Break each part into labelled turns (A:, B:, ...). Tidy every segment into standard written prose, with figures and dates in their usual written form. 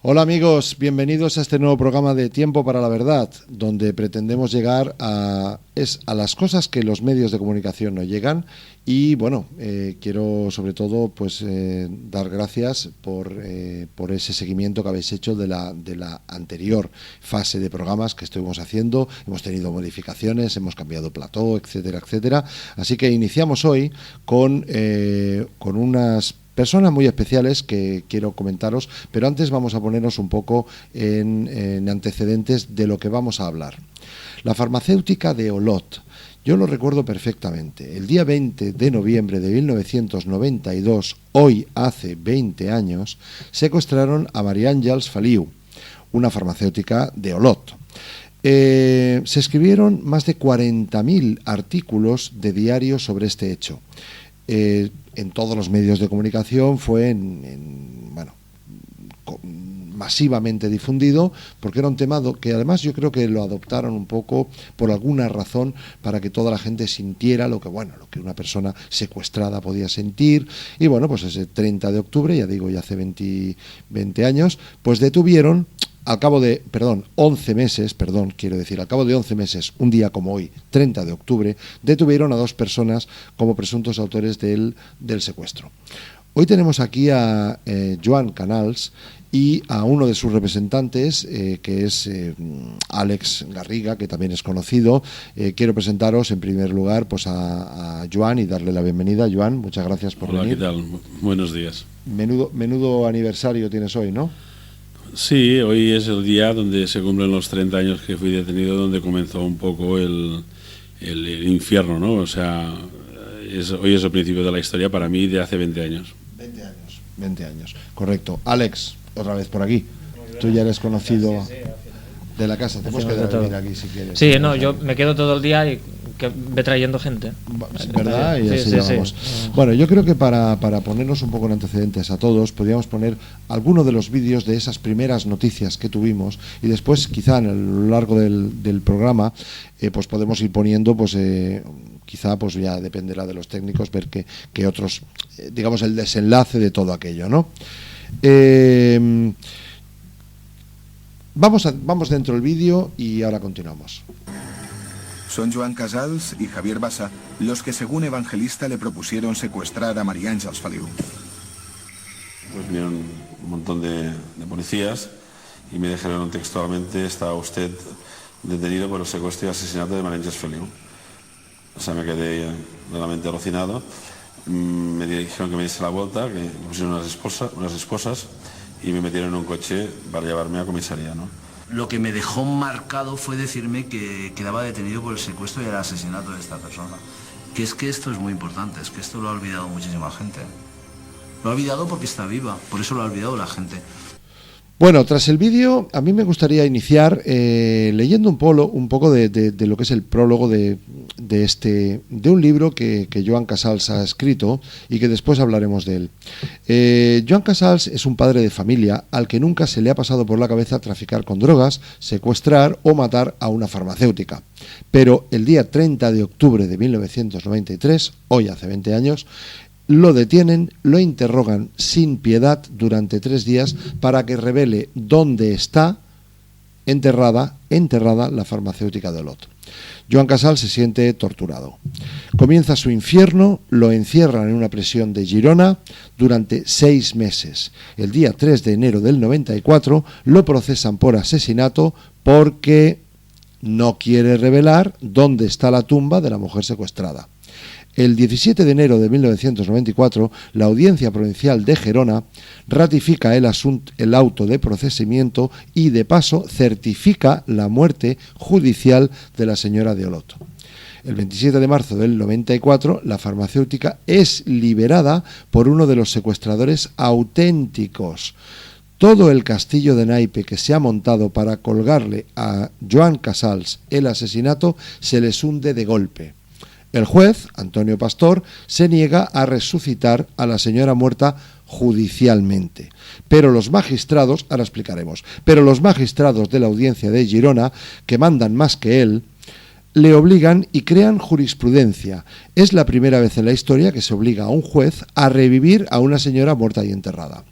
A: Hola amigos, bienvenidos a este nuevo programa de Tiempo para la Verdad, donde pretendemos llegar a las cosas que los medios de comunicación no llegan. Y bueno, quiero sobre todo pues dar gracias por ese seguimiento que habéis hecho de la anterior fase de programas que estuvimos haciendo. Hemos tenido modificaciones, hemos cambiado plató, etcétera, etcétera. Así que iniciamos hoy con unas personas muy especiales que quiero comentaros, pero antes vamos a ponernos un poco en antecedentes de lo que vamos a hablar. La farmacéutica de Olot. Yo lo recuerdo perfectamente. El día 20 de noviembre de 1992, hoy hace 20 años, secuestraron a Maria Àngels Feliu, una farmacéutica de Olot. Se escribieron más de 40.000 artículos de diario sobre este hecho. En todos los medios de comunicación fue masivamente difundido, porque era un tema que además yo creo que lo adoptaron un poco por alguna razón para que toda la gente sintiera lo que una persona secuestrada podía sentir. Y bueno, pues ese 30 de octubre, ya digo, ya hace 20 años, pues detuvieron al cabo de 11 meses, un día como hoy, 30 de octubre, detuvieron a 2 personas como presuntos autores del secuestro. Hoy tenemos aquí a Joan Canals y a uno de sus representantes, que es Àlex Garriga, que también es conocido. Quiero presentaros en primer lugar pues a Joan y darle la bienvenida. Joan, muchas gracias por venir.
B: Hola, ¿qué tal? Buenos días.
A: Menudo aniversario tienes hoy, ¿no?
B: Sí, hoy es el día donde se cumplen los 30 años que fui detenido, donde comenzó un poco el infierno, ¿no? O sea, hoy es el principio de la historia para mí de hace 20 años.
A: 20 años, correcto. Àlex, otra vez por aquí. Tú ya eres conocido de la casa. Te puedes quedar a venir aquí si quieres.
C: Sí, no, yo me quedo todo el día y que ve trayendo gente.
A: ¿Verdad? Y así
C: sí.
A: vamos. Bueno, yo creo que para ponernos un poco en antecedentes a todos, podríamos poner alguno de los vídeos de esas primeras noticias que tuvimos y después, quizá a lo largo del programa, pues podemos ir poniendo, pues quizá pues ya dependerá de los técnicos ver que otros, digamos, el desenlace de todo aquello, ¿no? Vamos dentro del vídeo y ahora continuamos.
D: Son Joan Casals y Javier Bassa los que, según Evangelista, le propusieron secuestrar a Maria Àngels Feliu.
B: Pues vinieron un montón de policías y me dijeron textualmente: está usted detenido por el secuestro y asesinato de Maria Àngels Feliu. O sea, me quedé realmente alucinado. Me dijeron que me diese la vuelta, que me pusieron unas esposas y me metieron en un coche para llevarme a comisaría, ¿no?
E: Lo que me dejó marcado fue decirme que quedaba detenido por el secuestro y el asesinato de esta persona. Que esto es muy importante, es que esto lo ha olvidado muchísima gente. Lo ha olvidado porque está viva, por eso lo ha olvidado la gente.
A: Bueno, tras el vídeo, a mí me gustaría iniciar leyendo un poco de lo que es el prólogo de un libro que Joan Casals ha escrito y que después hablaremos de él. Joan Casals es un padre de familia al que nunca se le ha pasado por la cabeza traficar con drogas, secuestrar o matar a una farmacéutica. Pero el día 30 de octubre de 1993, hoy hace 20 años, lo detienen, lo interrogan sin piedad durante 3 días para que revele dónde está enterrada la farmacéutica de Olot. Joan Casals se siente torturado. Comienza su infierno, lo encierran en una prisión de Girona durante 6 meses. El día 3 de enero del 94 lo procesan por asesinato porque no quiere revelar dónde está la tumba de la mujer secuestrada. El 17 de enero de 1994, la Audiencia Provincial de Gerona ratifica el auto de procesamiento y, de paso, certifica la muerte judicial de la señora de Olot. El 27 de marzo del 94, la farmacéutica es liberada por uno de los secuestradores auténticos. Todo el castillo de naipe que se ha montado para colgarle a Joan Casals el asesinato se les hunde de golpe. El juez, Antonio Pastor, se niega a resucitar a la señora muerta judicialmente. Pero los magistrados, ahora explicaremos, de la audiencia de Girona, que mandan más que él, le obligan y crean jurisprudencia. Es la primera vez en la historia que se obliga a un juez a revivir a una señora muerta y enterrada.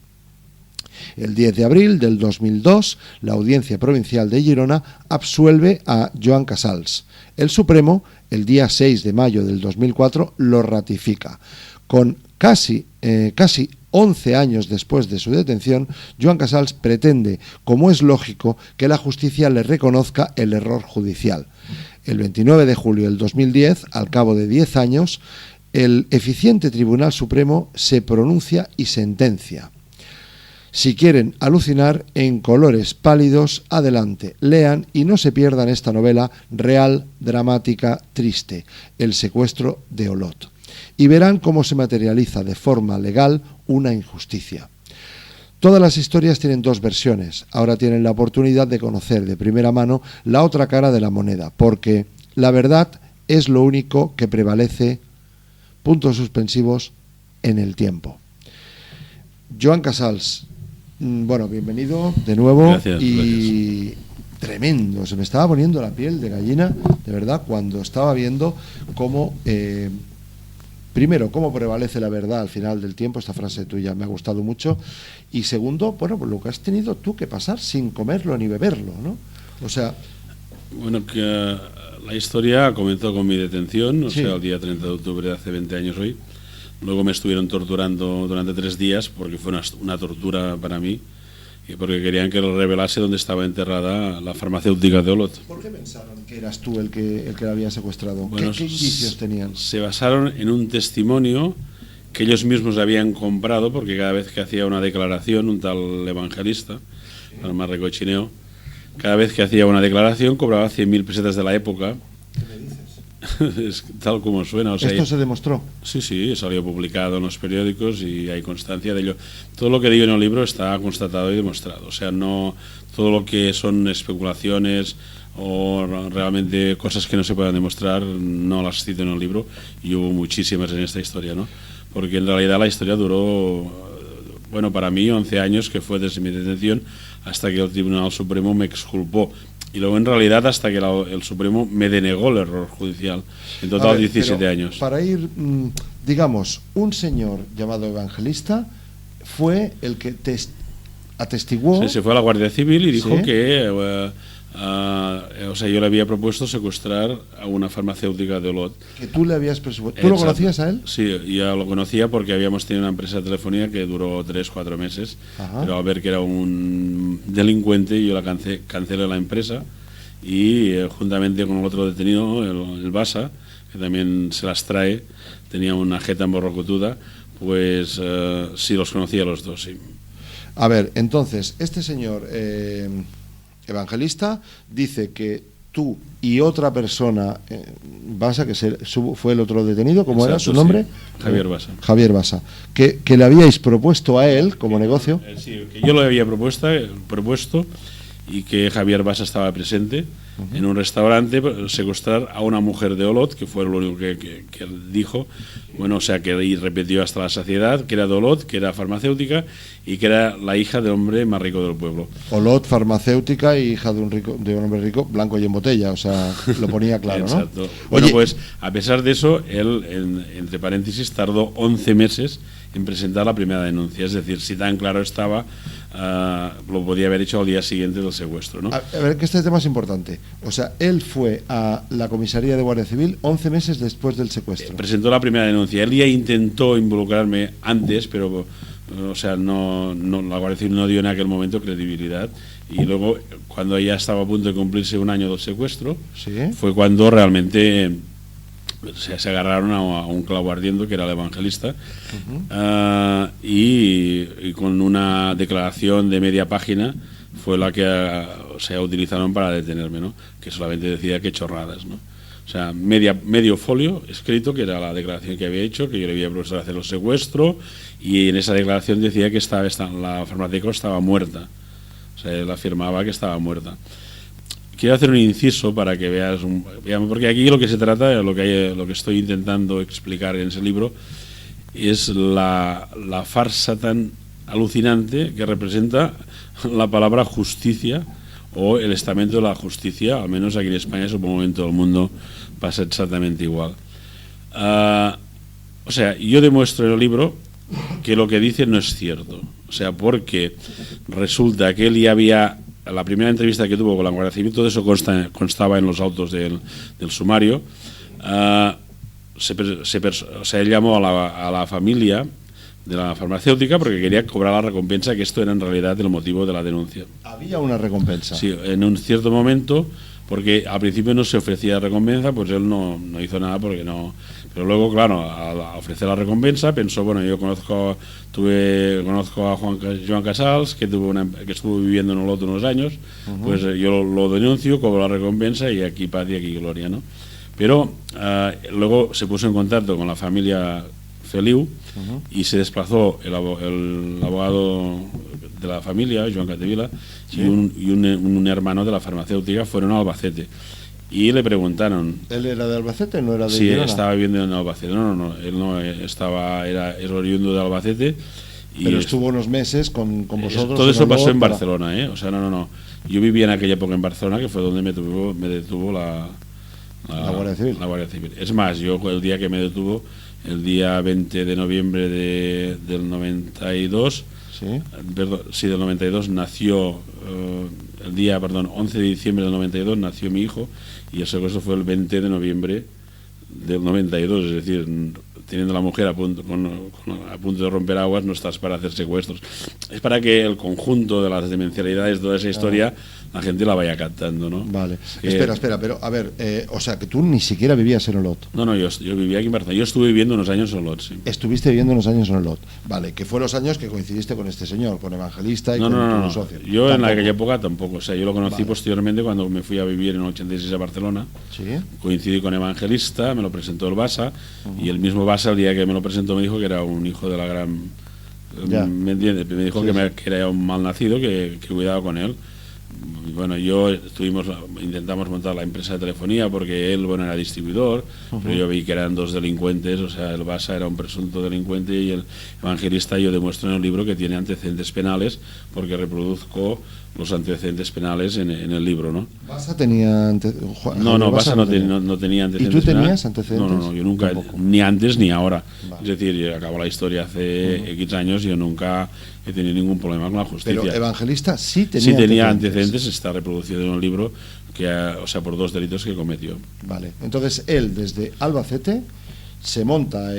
A: El 10 de abril del 2002, la Audiencia Provincial de Girona absuelve a Joan Casals. El Supremo, el día 6 de mayo del 2004, lo ratifica. Con casi 11 años después de su detención, Joan Casals pretende, como es lógico, que la justicia le reconozca el error judicial. El 29 de julio del 2010, al cabo de 10 años, el eficiente Tribunal Supremo se pronuncia y sentencia. Si quieren alucinar en colores pálidos, adelante, lean y no se pierdan esta novela real, dramática, triste, El secuestro de Olot. Y verán cómo se materializa de forma legal una injusticia. Todas las historias tienen dos versiones. Ahora tienen la oportunidad de conocer de primera mano la otra cara de la moneda, porque la verdad es lo único que prevalece, puntos suspensivos, en el tiempo. Joan Casals, bueno, bienvenido de nuevo.
B: Gracias.
A: Tremendo, se me estaba poniendo la piel de gallina, de verdad, cuando estaba viendo cómo... Primero, cómo prevalece la verdad al final del tiempo, esta frase tuya me ha gustado mucho, y segundo, bueno, pues lo que has tenido tú que pasar sin comerlo ni beberlo, ¿no? O sea...
B: Bueno, que la historia comenzó con mi detención, o
A: Sí.
B: sea, el día 30 de octubre de hace 20 años hoy. Luego me estuvieron torturando durante 3 días, porque fue una tortura para mí, y porque querían que revelase dónde estaba enterrada la farmacéutica de Olot.
A: ¿Por qué pensaron que eras tú el que la había secuestrado?
B: Bueno,
A: ¿Qué indicios tenían?
B: Se basaron en un testimonio que ellos mismos habían comprado, porque cada vez que hacía una declaración, un tal evangelista, el más recochineo, cada vez que hacía una declaración cobraba 100.000 pesetas de la época.
A: ¿Qué me dices?
B: Es tal como suena. O sea,
A: ¿Esto se demostró?
B: Sí, salió publicado en los periódicos y hay constancia de ello. Todo lo que digo en el libro está constatado y demostrado. O sea, no todo lo que son especulaciones o realmente cosas que no se puedan demostrar, no las cito en el libro, y hubo muchísimas en esta historia, ¿no? Porque en realidad la historia duró, bueno, para mí 11 años, que fue desde mi detención hasta que el Tribunal Supremo me exculpó. Y luego en realidad hasta que el Supremo me denegó el error judicial. En total 17 años.
A: Para ir, digamos, un señor llamado Evangelista fue el que atestiguó...
B: Sí, se fue a la Guardia Civil y dijo
A: ¿Sí?
B: que o sea, yo le había propuesto secuestrar a una farmacéutica de Olot.
A: Que tú le habías presupuestado. ¿Tú lo
B: Exacto.
A: conocías a él?
B: Sí, ya lo conocía porque habíamos tenido una empresa de telefonía que duró 3-4 meses.
A: Ajá.
B: Pero al ver que era un delincuente, yo cancelé la empresa y juntamente con el otro detenido, el Basa, que también se las trae, tenía una jeta emborrocotuda, pues sí los conocía a los dos, sí.
A: A ver, entonces, este señor Evangelista dice que tú y otra persona, Basa, que fue el otro detenido, ¿cómo era su
B: Exacto,
A: nombre?
B: sí. Javier Basa.
A: Javier Basa. Que le habíais propuesto a él como negocio.
B: Sí, que yo lo había propuesto y que Javier Basa estaba presente en un restaurante, secuestrar a una mujer de Olot, que fue lo único que dijo, bueno, o sea, que repitió hasta la saciedad, que era de Olot, que era farmacéutica y que era la hija del hombre más rico del pueblo.
A: Olot, farmacéutica y hija de un hombre rico, blanco y en botella, o sea, lo ponía claro, ¿no?
B: Exacto. Bueno,
A: Oye,
B: pues a pesar de eso, él, entre paréntesis, tardó 11 meses en presentar la primera denuncia. Es decir, si tan claro estaba, lo podía haber hecho al día siguiente del secuestro, ¿no?
A: a ver, que este tema es importante. O sea, él fue a la comisaría de Guardia Civil 11 meses después del secuestro.
B: Presentó la primera denuncia. Él ya intentó involucrarme antes, pero o sea, la Guardia Civil no dio en aquel momento credibilidad. Y luego, cuando ya estaba a punto de cumplirse un año del secuestro,
A: ¿Sí?
B: fue cuando realmente se agarraron a un clavo ardiendo, que era el Evangelista, y con una declaración de media página fue la que se utilizaron para detenerme, ¿no? Que solamente decía que chorradas, ¿no? O sea, medio folio escrito, que era la declaración que había hecho, que yo le había propuesto hacer el secuestro, y en esa declaración decía que la farmacéutica estaba muerta. O sea, él afirmaba que estaba muerta. Quiero hacer un inciso para que veas, porque aquí lo que se trata, lo que estoy intentando explicar en ese libro, es la farsa tan alucinante que representa la palabra justicia o el estamento de la justicia, al menos aquí en España, supongo que en todo el mundo pasa exactamente igual. O sea, yo demuestro en el libro que lo que dice no es cierto.
F: O sea, porque resulta que él ya había, la primera entrevista que tuvo con la Guardia Civil, todo eso constaba en los autos del sumario. O sea, él llamó a la familia de la farmacéutica porque quería cobrar la recompensa, que esto era en realidad el motivo de la denuncia.
A: Había una recompensa.
F: Sí, en un cierto momento, porque al principio no se ofrecía recompensa, pues él no hizo nada porque no. Pero luego, claro, al ofrecer la recompensa, pensó, bueno, yo conozco a Joan Casals, que estuvo viviendo en Olot unos años, pues yo lo denuncio, cobro la recompensa y aquí paz y aquí gloria, ¿no? Pero luego se puso en contacto con la familia Feliu y se desplazó el abogado de la familia, Joan Capdevila, y un hermano de la farmacéutica, fueron a Albacete y le preguntaron.
A: ¿Él era de Albacete o no era de
F: Sí,
A: Girona?
F: estaba viviendo en Albacete. No, él no estaba, era oriundo de Albacete.
A: Pero estuvo unos meses con vosotros.
F: Todo eso pasó en Barcelona, ¿eh? O sea, no. Yo vivía en aquella época en Barcelona, que fue donde me detuvo la
A: Guardia Civil.
F: La Guardia Civil. Es más, yo el día que me detuvo, el día 20 de noviembre del 92, del 92 nació, 11 de diciembre del 92 nació mi hijo, y el secuestro fue el 20 de noviembre del 92, es decir, teniendo la mujer a punto de romper aguas, no estás para hacer secuestros. Es para que el conjunto de las demencialidades de toda esa historia la gente la vaya captando, ¿no?
A: Vale. Espera, pero a ver, o sea, que tú ni siquiera vivías en Olot.
F: No, yo vivía aquí en Barcelona. Yo estuve viviendo unos años en Olot, sí.
A: Estuviste viviendo unos años en Olot. Vale, que fue los años que coincidiste con este señor, con Evangelista y con tu socio.
F: Yo
A: tampoco.
F: En aquella época tampoco. O sea, yo lo conocí posteriormente cuando me fui a vivir en el 86 a Barcelona.
A: Sí.
F: Coincidí con Evangelista, me lo presentó el Basa, y el mismo Basa, el día que me lo presentó, me dijo que era un hijo de la gran... ¿Me entiendes? Me dijo que era un mal nacido, que cuidaba con él. Y bueno, intentamos montar la empresa de telefonía porque él, era distribuidor, pero yo vi que eran dos delincuentes, o sea, el Basa era un presunto delincuente y el Evangelista, yo demuestro en el libro que tiene antecedentes penales porque reproduzco los antecedentes penales en el libro, ¿no?
A: ¿Basa tenía
F: Basa no tenía antecedentes.
A: ¿Y tú tenías antecedentes?
F: No, yo nunca, ni antes ni ahora. Vale. Es decir, acabó la historia hace X años y yo nunca he tenido ningún problema con la justicia.
A: Pero Evangelista sí tenía
F: antecedentes, está reproducido en el libro, por 2 delitos que cometió.
A: Vale, entonces él desde Albacete se monta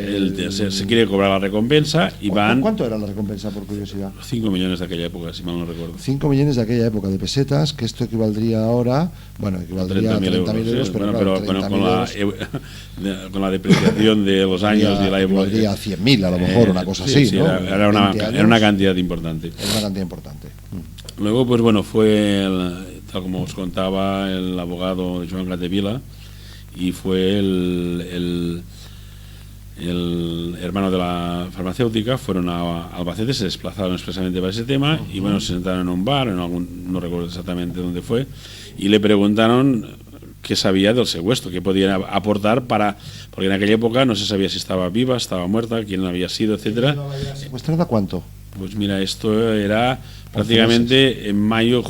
F: se quiere cobrar la recompensa y van...
A: ¿Cuánto era la recompensa, por curiosidad?
F: 5 millones de aquella época, si mal no recuerdo.
A: 5 millones de aquella época de pesetas, que esto equivaldría ahora, equivaldría a 30.000 euros, pero
F: con la depreciación de los años y la época...
A: Equivaldría a 100.000 a lo mejor, una cosa así, ¿no?
F: Era una cantidad importante.
A: Era una cantidad importante.
F: Luego, fue, tal como os contaba, el abogado Joan Capdevila, y fue el hermano de la farmacéutica, fueron a Albacete, se desplazaron expresamente para ese tema y se sentaron en un bar, no recuerdo exactamente dónde fue, y le preguntaron qué sabía del secuestro, qué podía aportar porque en aquella época no se sabía si estaba viva, estaba muerta, quién había sido, etcétera.
A: ¿Secuestrada cuánto?
F: Pues mira, esto era prácticamente en mayo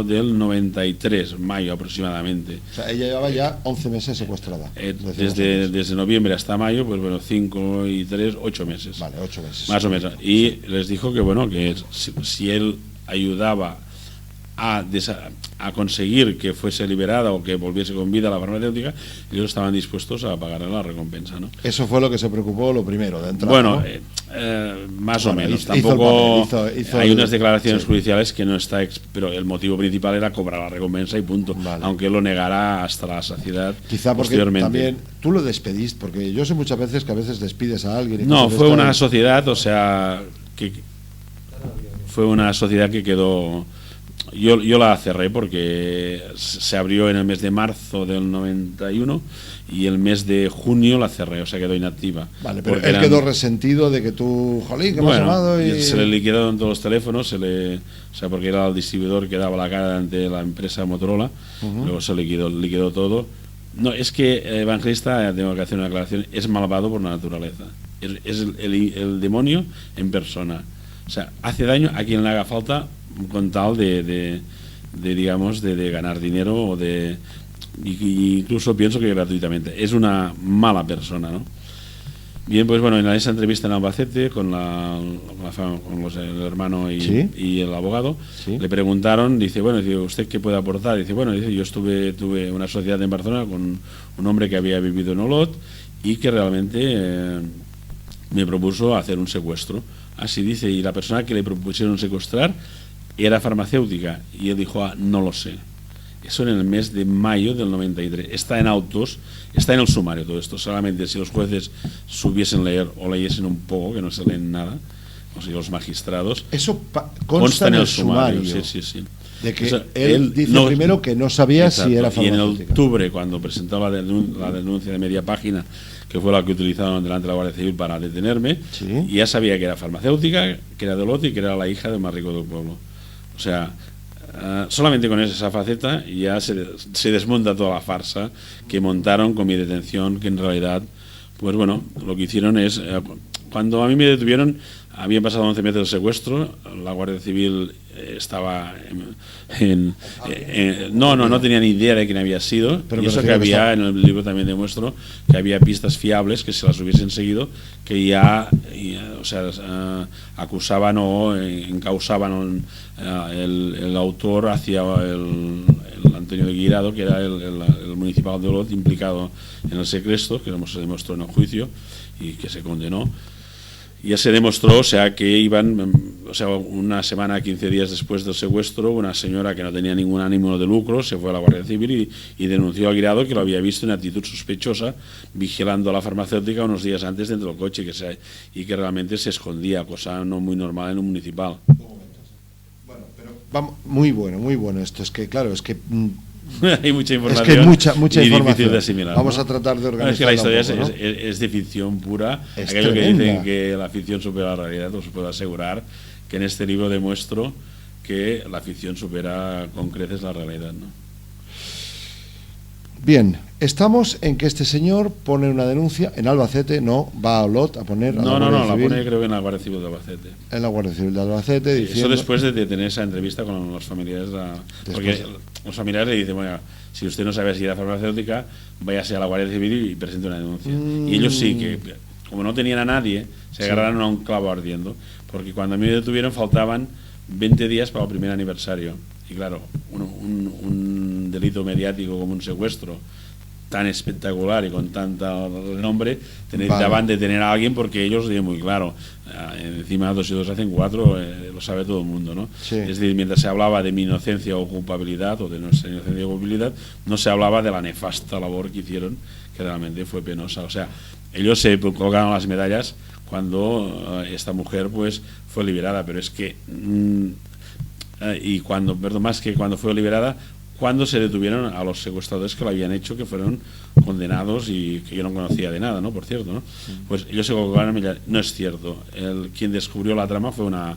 F: del 93, mayo aproximadamente.
A: O sea, ella llevaba ya 11 meses secuestrada.
F: Desde noviembre hasta mayo, 5 y 3, 8 meses.
A: Vale, 8 meses.
F: Más o menos. Y les dijo que si él ayudaba a conseguir que fuese liberada o que volviese con vida a la farmacéutica, ellos estaban dispuestos a pagar la recompensa, ¿no?
A: Eso fue lo que se preocupó lo primero de entrada.
F: Bueno, más o menos. Tampoco hay unas declaraciones judiciales que no está, pero el motivo principal era cobrar la recompensa y punto. Vale. Aunque él lo negara hasta la saciedad.
A: Quizá porque también tú lo despediste, porque yo sé muchas veces que a veces despides a alguien.
F: No, fue una sociedad, fue una sociedad que quedó. Yo la cerré porque se abrió en el mes de marzo del 91 y el mes de junio la cerré, o sea, quedó inactiva.
A: Vale, pero él quedó resentido de que tú, jolín, que me has llamado y...
F: Se le liquidaron todos los teléfonos, porque era el distribuidor que daba la cara ante la empresa Motorola, luego se liquidó todo. No, es que Evangelista, tengo que hacer una aclaración, es malvado por naturaleza. Es el demonio en persona. O sea, hace daño a quien le haga falta con tal de ganar dinero incluso pienso que gratuitamente. Es una mala persona, ¿no? Bien, pues bueno, en esa entrevista en Albacete con el hermano y el abogado, le preguntaron, dice, bueno, dice, ¿usted qué puede aportar? Dice, bueno, dice, yo tuve una sociedad en Barcelona con un hombre que había vivido en Olot y que realmente me propuso hacer un secuestro. Así dice, y la persona que le propusieron secuestrar era farmacéutica, y él dijo, no lo sé. Eso en el mes de mayo del 93. Está en autos, está en el sumario todo esto. Solamente si los jueces supiesen leer o leyesen un poco, que no se leen nada, o sea, los magistrados.
A: Eso consta en el sumario.
F: Sí.
A: De que él dice primero que no sabía si era farmacéutica.
F: Y en octubre, cuando presentó la denuncia de media página, que fue la que utilizaron delante de la Guardia Civil para detenerme, ya sabía que era farmacéutica, que era de Olot y que era la hija del más rico del pueblo. O sea, solamente con esa faceta ya se desmonta toda la farsa que montaron con mi detención, que en realidad, pues bueno, lo que hicieron es, cuando a mí me detuvieron, habían pasado 11 meses del secuestro, la Guardia Civil estaba no tenía ni idea de quién había sido, pero y eso que había, en el libro también demuestro que había pistas fiables que se las hubiesen seguido, que ya acusaban o encausaban el autor hacia el Antonio de Guirado, que era el municipal de Olot implicado en el secuestro, que se demostró en el juicio y que se condenó. Ya se demostró, o sea, que iban, o sea, una semana, 15 días después del secuestro, una señora que no tenía ningún ánimo de lucro se fue a la Guardia Civil y denunció a Guirado que lo había visto en actitud sospechosa vigilando a la farmacéutica unos días antes dentro del coche y que realmente se escondía, cosa no muy normal en un municipal.
A: Bueno, pero vamos, muy bueno esto, es que claro, es que
F: hay mucha información,
A: es que hay mucha
F: y
A: información
F: difícil de asimilar.
A: Vamos a tratar de organizarla.
F: Es que la historia
A: un poco,
F: es de ficción pura.
A: Es
F: aquello
A: tremenda.
F: que dicen que la ficción supera la realidad, os puedo asegurar que en este libro demuestro que la ficción supera con creces la realidad, ¿no?
A: Bien, estamos en que este señor pone una denuncia en Albacete, no va a Olot a poner.
F: No, la pone creo que en la Guardia Civil de Albacete.
A: En la Guardia Civil de Albacete,
F: sí,
A: diciendo.
F: Eso después de tener esa entrevista con los familiares. Porque los familiares le dicen, bueno, si usted no sabe si era farmacéutica, váyase a la Guardia Civil y presente una denuncia. Y ellos sí que, como no tenían a nadie, se agarraron a un clavo ardiendo. Porque cuando a mí me detuvieron faltaban 20 días para el primer aniversario. Y claro, un delito mediático como un secuestro tan espectacular y con tanta renombre, necesitaban detener a alguien porque ellos lo tienen muy claro. Encima 2 y 2 hacen 4, lo sabe todo el mundo, ¿no?
A: Sí.
F: Es decir, mientras se hablaba de mi inocencia o culpabilidad, o de nuestra inocencia o culpabilidad, no se hablaba de la nefasta labor que hicieron, que realmente fue penosa. O sea, ellos se colocaron las medallas cuando esta mujer pues fue liberada, pero es que más que cuando fue liberada, cuando se detuvieron a los secuestradores que lo habían hecho, que fueron condenados y que yo no conocía de nada, ¿no? Por cierto, ¿no? Pues ellos se colocaron, no es cierto. Quien descubrió la trama fue una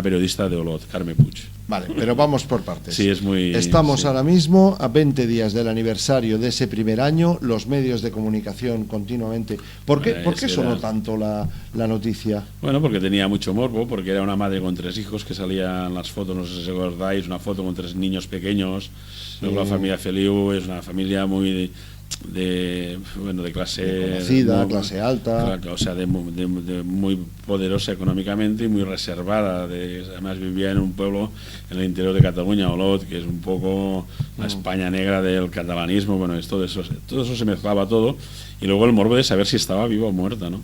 F: periodista de Olot, Carme Puig.
A: Vale, pero vamos por partes.
F: Sí, es muy.
A: Estamos ahora mismo a 20 días del aniversario de ese primer año, los medios de comunicación continuamente. ¿Por qué sonó tanto la noticia?
F: Bueno, porque tenía mucho morbo, porque era una madre con 3 hijos que salían las fotos, no sé si os acordáis, una foto con 3 niños pequeños. Luego la familia Feliu es una familia muy de clase
A: conocida, clase alta,
F: o sea, de muy poderosa económicamente y muy reservada. Además vivía en un pueblo en el interior de Cataluña, Olot, que es un poco la España negra del catalanismo. Bueno, todo eso se mezclaba todo, y luego el morbo de saber si estaba viva o muerta, ¿no?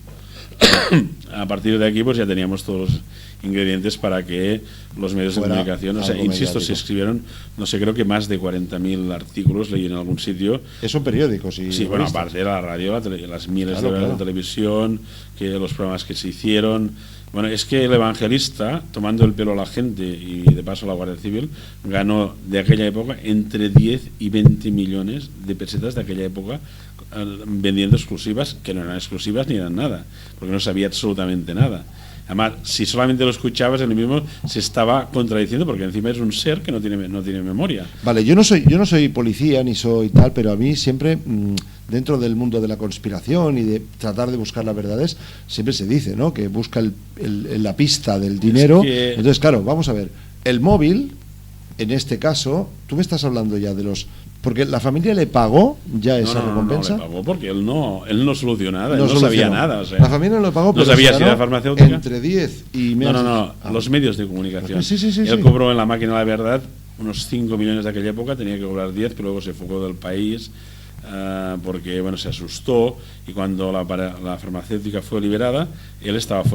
F: A partir de aquí pues ya teníamos todos los ingredientes para que los medios de comunicación, o sea, insisto, se escribieron, no sé, creo que más de 40.000 artículos, leí en algún sitio.
A: Son periódicos y
F: sí, bueno, aparte de la radio, las miles de horas de televisión, que los programas que se hicieron. Bueno, es que el Evangelista, tomando el pelo a la gente y de paso a la Guardia Civil, ganó de aquella época entre 10 y 20 millones de pesetas de aquella época, vendiendo exclusivas, que no eran exclusivas ni eran nada, porque no sabía absolutamente nada. Además, si solamente lo escuchabas, él mismo se estaba contradiciendo, porque encima es un ser que no tiene memoria.
A: Vale, yo no soy policía ni soy tal, pero a mí siempre, dentro del mundo de la conspiración y de tratar de buscar las verdades, siempre se dice, ¿no?, que busca la pista del dinero. Entonces, claro, vamos a ver, el móvil, en este caso, tú me estás hablando ya de los Porque la familia le pagó ya esa recompensa.
F: No le pagó porque él no solucionó nada,
A: No
F: él no sabía
A: solucionó.
F: nada. O sea,
A: La familia no le pagó,
F: no
A: pero
F: sabía
A: se
F: si era
A: ganó
F: farmacéutica.
A: entre 10 y
F: los medios de comunicación.
A: Sí.
F: Él cobró en la máquina de la verdad unos 5 millones de aquella época, tenía que cobrar 10, pero luego se fugó del país porque bueno, se asustó, y cuando la farmacéutica fue liberada, él estaba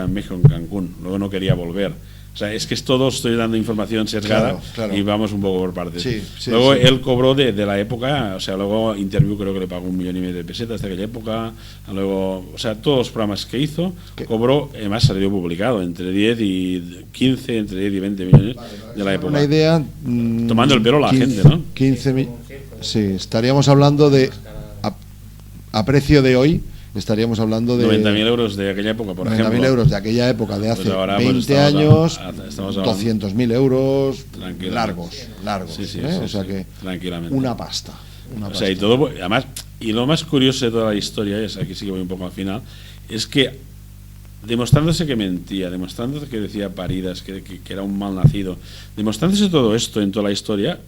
F: en México, en Cancún, luego no quería volver. O sea, es que estoy dando información sesgada,
A: claro.
F: Y vamos un poco por partes.
A: Sí,
F: luego
A: sí.
F: él cobró de la época, o sea, luego Interview creo que le pagó 1,5 millones de pesetas de aquella época, luego, o sea, todos los programas que hizo, cobró, además salió publicado, entre 10 y 15, entre 10 y 20 millones de la época.
A: Una idea.
F: Tomando el pelo a la gente, ¿no?
A: 15 sí, estaríamos hablando de. A precio de hoy, estaríamos hablando de
F: 90.000 euros de aquella época, por ejemplo.
A: 90.000 euros de aquella época, de hace
F: Pues ahora,
A: 20
F: pues
A: años,
F: estamos hablando
A: 200.000 euros
F: Tranquilamente.
A: largos.
F: Sí,
A: O sea que
F: tranquilamente.
A: una pasta.
F: O sea, y todo, además, y lo más curioso de toda la historia, y aquí sí que voy un poco al final, es que demostrándose que mentía, demostrándose que decía paridas, que era un mal nacido, demostrándose todo esto en toda la historia,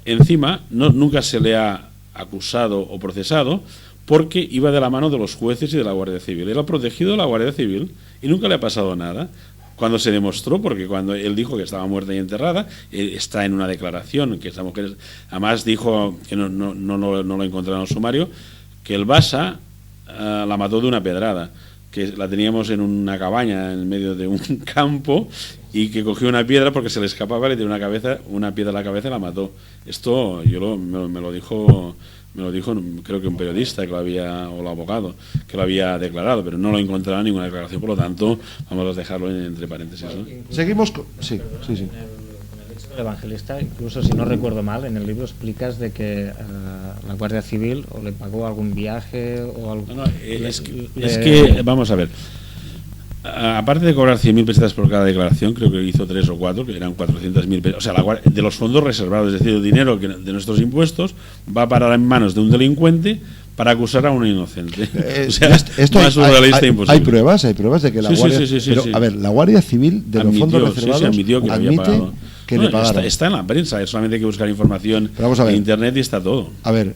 F: encima nunca se le ha acusado o procesado, porque iba de la mano de los jueces y de la Guardia Civil. Era protegido de la Guardia Civil y nunca le ha pasado nada. Cuando se demostró, porque cuando él dijo que estaba muerta y enterrada, está en una declaración que esta mujer, además dijo que no lo encontraron en el sumario, que el Basa la mató de una pedrada, que la teníamos en una cabaña en medio de un campo, y que cogió una piedra porque se le escapaba, le dio una piedra a la cabeza y la mató. Esto me lo dijo creo que un periodista que lo había, o el abogado que lo había declarado, pero no lo encontraba en ninguna declaración, por lo tanto vamos a dejarlo entre paréntesis, ¿no?
A: Seguimos con... Sí.
C: Con el hecho del evangelista, incluso si no recuerdo mal, en el libro explicas de que la Guardia Civil o le pagó algún viaje o algo.
F: Es que vamos a ver, aparte de cobrar 100.000 pesetas por cada declaración, creo que hizo 3 o 4, que eran 400.000 pesetas. O sea, de los fondos reservados, es decir, el dinero de nuestros impuestos va a parar en manos de un delincuente para acusar a un inocente. O sea,
A: esto
F: más surrealista imposible.
A: Hay pruebas de que la Guardia Civil... A ver, la Guardia Civil de los fondos reservados
F: admitió que
A: admite
F: pagado.
A: Que le pagaron.
F: Está en la prensa, solamente hay que buscar información en internet y está todo.
A: A ver,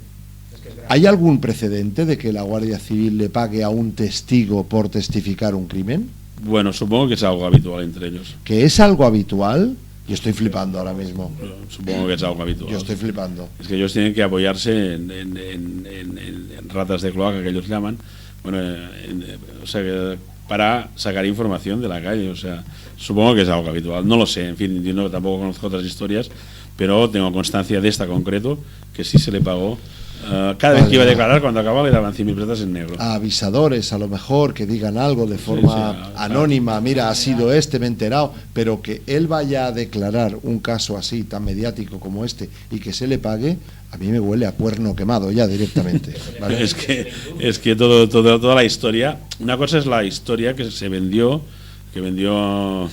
A: ¿hay algún precedente de que la Guardia Civil le pague a un testigo por testificar un crimen?
F: Bueno, supongo que es algo habitual entre ellos.
A: ¿Que es algo habitual? Yo estoy flipando ahora mismo.
F: Supongo que es algo habitual.
A: Yo estoy flipando.
F: Es que ellos tienen que apoyarse en ratas de cloaca, que ellos llaman, bueno, o sea, para sacar información de la calle. O sea, supongo que es algo habitual. No lo sé, en fin, yo tampoco conozco otras historias, pero tengo constancia de esta concreto, que sí se le pagó. Cada vez que iba a declarar, cuando acababa le daban 100.000 pesetas en negro.
A: A avisadores, a lo mejor, que digan algo de forma anónima, mira, ha sido me he enterado, pero que él vaya a declarar un caso así, tan mediático como este, y que se le pague, a mí me huele a cuerno quemado ya directamente. ¿Vale?
F: es que toda la historia, una cosa es la historia que vendió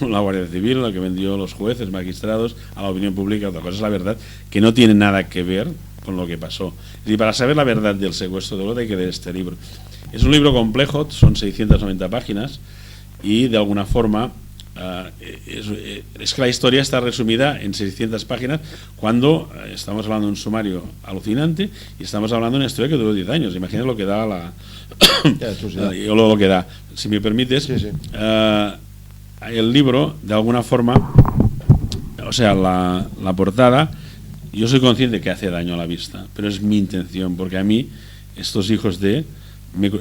F: la Guardia Civil, la que vendió los jueces, magistrados, a la opinión pública. Otra cosa es la verdad, que no tiene nada que ver con lo que pasó. Y para saber la verdad del secuestro de Lota hay que leer este libro. Es un libro complejo, son 690 páginas, y de alguna forma es que la historia está resumida en 600 páginas, cuando estamos hablando de un sumario alucinante y estamos hablando de una historia que duró 10 años. Imagina lo que da lo que da. Si me permites, el libro, de alguna forma, o sea, la portada, yo soy consciente que hace daño a la vista, pero es mi intención, porque a mí estos hijos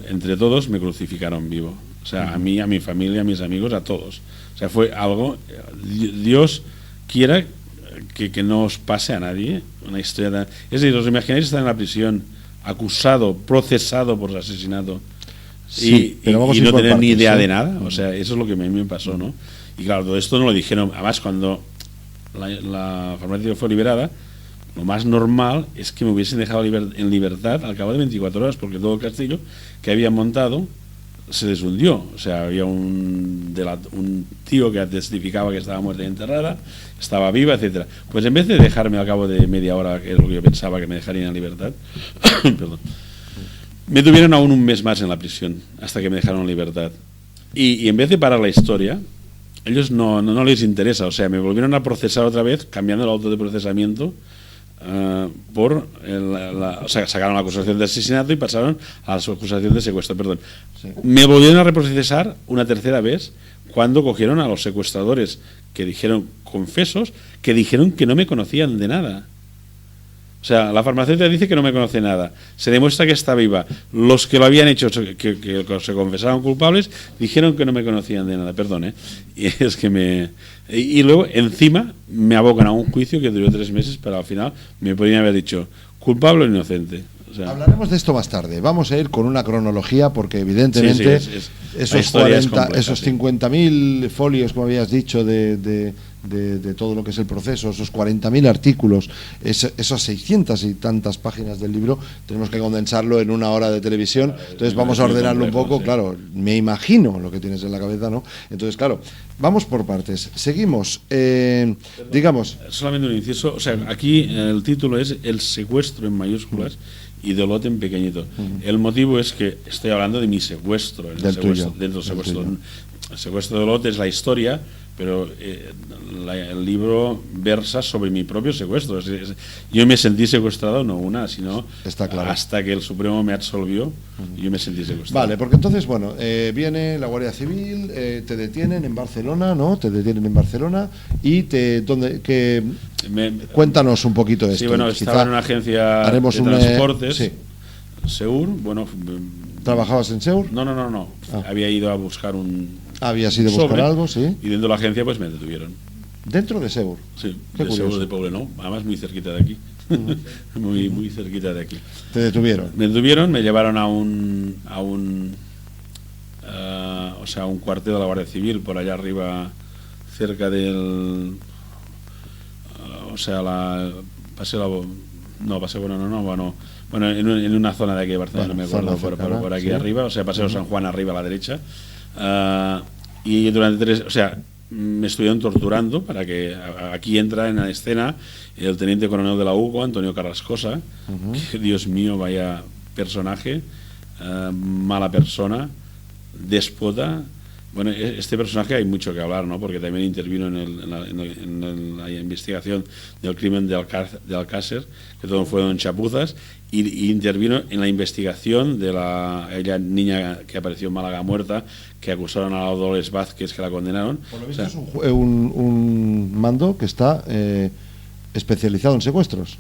F: entre todos me crucificaron vivo. O sea, a mí, a mi familia, a mis amigos, a todos. O sea, fue algo, Dios quiera que no os pase a nadie una historia es decir, os imagináis estar en la prisión, acusado, procesado por asesinato, y no tener ni idea de nada. O sea, eso es lo que a mí me pasó, ¿no? Y claro, todo esto no lo dijeron. Además, cuando la farmacéutica fue liberada, lo más normal es que me hubiesen dejado en libertad al cabo de 24 horas, porque todo el castillo que habían montado se les hundió. O sea, había un tío que testificaba que estaba muerta y enterrada, estaba viva, etcétera. Pues en vez de dejarme al cabo de media hora, que es lo que yo pensaba que me dejarían en libertad, perdón, me tuvieron aún un mes más en la prisión, hasta que me dejaron en libertad. Y en vez de parar la historia, ellos no les interesa. O sea, me volvieron a procesar otra vez, cambiando el auto de procesamiento o sea, sacaron la acusación de asesinato y pasaron a la acusación de secuestro, perdón. Sí. Me volvieron a reprocesar una tercera vez cuando cogieron a los secuestradores que dijeron, confesos, que dijeron que no me conocían de nada. O sea, la farmacéutica dice que no me conoce nada. Se demuestra que está viva. Los que lo habían hecho, que se confesaron culpables, dijeron que no me conocían de nada. Perdón, ¿eh? Y es que y luego, encima, me abocan a un juicio que duró 3 meses, pero al final me podrían haber dicho culpable o inocente. O sea,
A: hablaremos de esto más tarde. Vamos a ir con una cronología porque evidentemente esos 50.000 folios, como habías dicho, de todo lo que es el proceso, esos 40.000 artículos, esas 600 y tantas páginas del libro, tenemos que condensarlo en 1 hora de televisión. Entonces vamos a ordenarlo un poco. Sí. Claro, me imagino lo que tienes en la cabeza, ¿no? Entonces, claro, vamos por partes. Seguimos, digamos...
F: Solamente un inciso, o sea, aquí el título es El secuestro en mayúsculas y de Olot en pequeñito. El motivo es que estoy hablando de mi secuestro, el secuestro. El secuestro de Olot es la historia, pero el libro versa sobre mi propio secuestro. Yo me sentí secuestrado, no una, sino
A: está claro,
F: hasta que el Supremo me absolvió, yo me sentí secuestrado.
A: Vale, porque entonces, bueno, viene la Guardia Civil, te detienen en Barcelona, ¿no? Te detienen en Barcelona y cuéntanos un poquito de esto.
F: Sí, bueno, estaba en una agencia de transportes,
A: sí.
F: Seur, bueno...
A: ¿Trabajabas en Seur?
F: No. Había ido a buscar
A: Habías ido a buscar algo, sí.
F: Y dentro de la agencia pues me detuvieron.
A: ¿Dentro de Seur?
F: Sí, de Seur de Poblenou, además muy cerquita de aquí. muy cerquita de aquí.
A: ¿Te detuvieron?
F: Me detuvieron, me llevaron a un cuartel de la Guardia Civil por allá arriba, cerca del... Bueno, en una zona de aquí de Barcelona, no me acuerdo, por aquí, sí, arriba, o sea, Paseo San Juan arriba a la derecha. Y durante me estuvieron torturando para que aquí entra en la escena el teniente coronel de la UCO, Antonio Carrascosa, que, Dios mío, vaya personaje, mala persona, déspota. Bueno, este personaje hay mucho que hablar, ¿no? Porque también intervino en la investigación del crimen de Alcácer, que todo fueron chapuzas, y intervino en la investigación de aquella niña que apareció en Málaga muerta, que acusaron a la Dolores Vázquez, que la condenaron.
A: Por lo visto es un mando que está especializado en secuestros.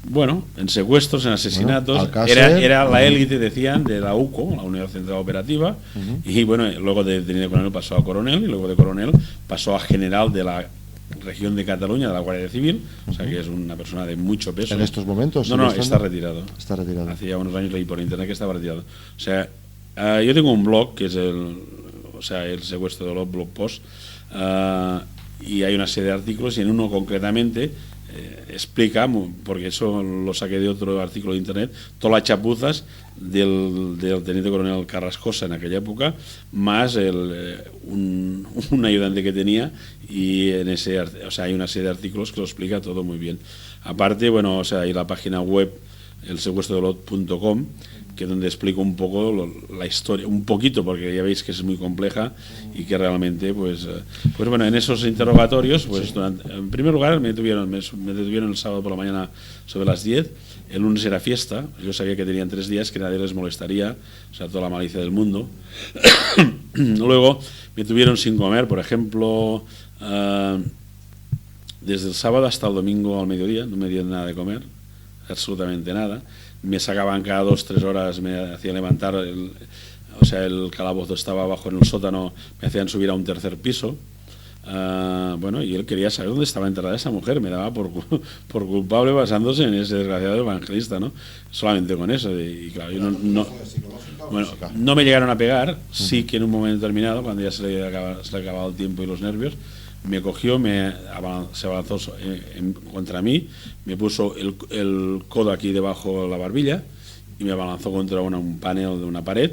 F: Bueno, en secuestros, en asesinatos.
A: Bueno,
F: era la élite, decían, de la UCO, la Unidad Central Operativa, y bueno, luego de teniente coronel pasó a coronel, y luego de coronel pasó a general de la región de Cataluña, de la Guardia Civil, o sea que es una persona de mucho peso.
A: ¿En estos momentos?
F: No, está retirado.
A: Está retirado.
F: Hace ya unos años leí por internet que estaba retirado. O sea, yo tengo un blog que es el secuestro de los blog post, y hay una serie de artículos, y en uno concretamente explica, porque eso lo saqué de otro artículo de internet, todas las chapuzas del teniente coronel Carrascosa en aquella época, más un ayudante que tenía, y hay una serie de artículos que lo explica todo muy bien. Aparte, bueno, hay la página web elsecuestrodeolot.com, que es donde explico un poco la historia, un poquito, porque ya veis que es muy compleja y que realmente, pues bueno, en esos interrogatorios, pues en primer lugar me detuvieron el sábado por la mañana sobre las 10, el lunes era fiesta, yo sabía que tenían 3 días, que nadie les molestaría, o sea, toda la malicia del mundo. Luego me tuvieron sin comer, por ejemplo, desde el sábado hasta el domingo al mediodía, no me dieron nada de comer, absolutamente nada. Me sacaban cada 2-3 horas, me hacían levantar, el calabozo estaba abajo en el sótano, me hacían subir a un 3er piso. Bueno, y él quería saber dónde estaba enterrada esa mujer, me daba por culpable basándose en ese desgraciado evangelista, ¿no? Solamente con eso. Y claro, yo no me llegaron a pegar, sí que en un momento determinado, cuando ya se le acababa el tiempo y los nervios, me cogió, se abalanzó contra mí, me puso el codo aquí debajo de la barbilla y me abalanzó contra un panel de una pared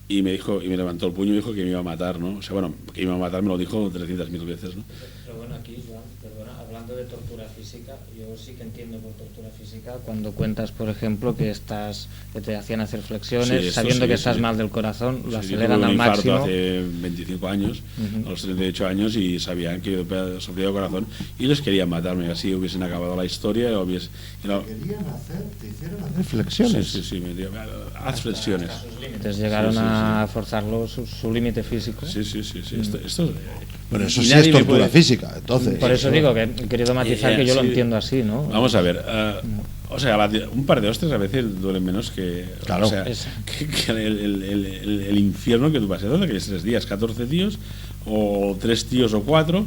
F: y me levantó el puño y dijo que me iba a matar, ¿no? O sea, bueno, que me iba a matar me lo dijo 300.000 veces, ¿no?
C: Pero bueno, aquí, Joan, perdona, hablando de tortura física, yo sí que entiendo por tortura física cuando cuentas, por ejemplo, que te hacían hacer flexiones,
F: Sí,
C: sabiendo
F: sí,
C: que estás
F: sí.
C: mal del corazón, lo
F: Sí, yo
C: aceleran
F: tuve un
C: al
F: infarto
C: máximo.
F: hace 25 años, a los 38 años, y sabían que yo sufría de corazón y les querían matarme, así hubiesen acabado la historia.
A: Te hicieron hacer flexiones.
F: Sí, me dijeron, haz flexiones.
C: Entonces llegaron a forzarlo su límite físico.
F: Sí. Esto
A: Bueno, eso
F: y
A: sí
F: nadie
A: es
F: me
A: tortura
F: puede-
A: física, entonces.
C: Por eso digo que he querido matizar que yo lo
F: sí.
C: entiendo así, ¿no?
F: Vamos a ver, o sea, un par de hostias a veces duelen menos que,
A: Claro.
F: o sea, que el infierno que tú pasas. ¿Dónde querías 3 días? 14 tíos, o 3 tíos o 4,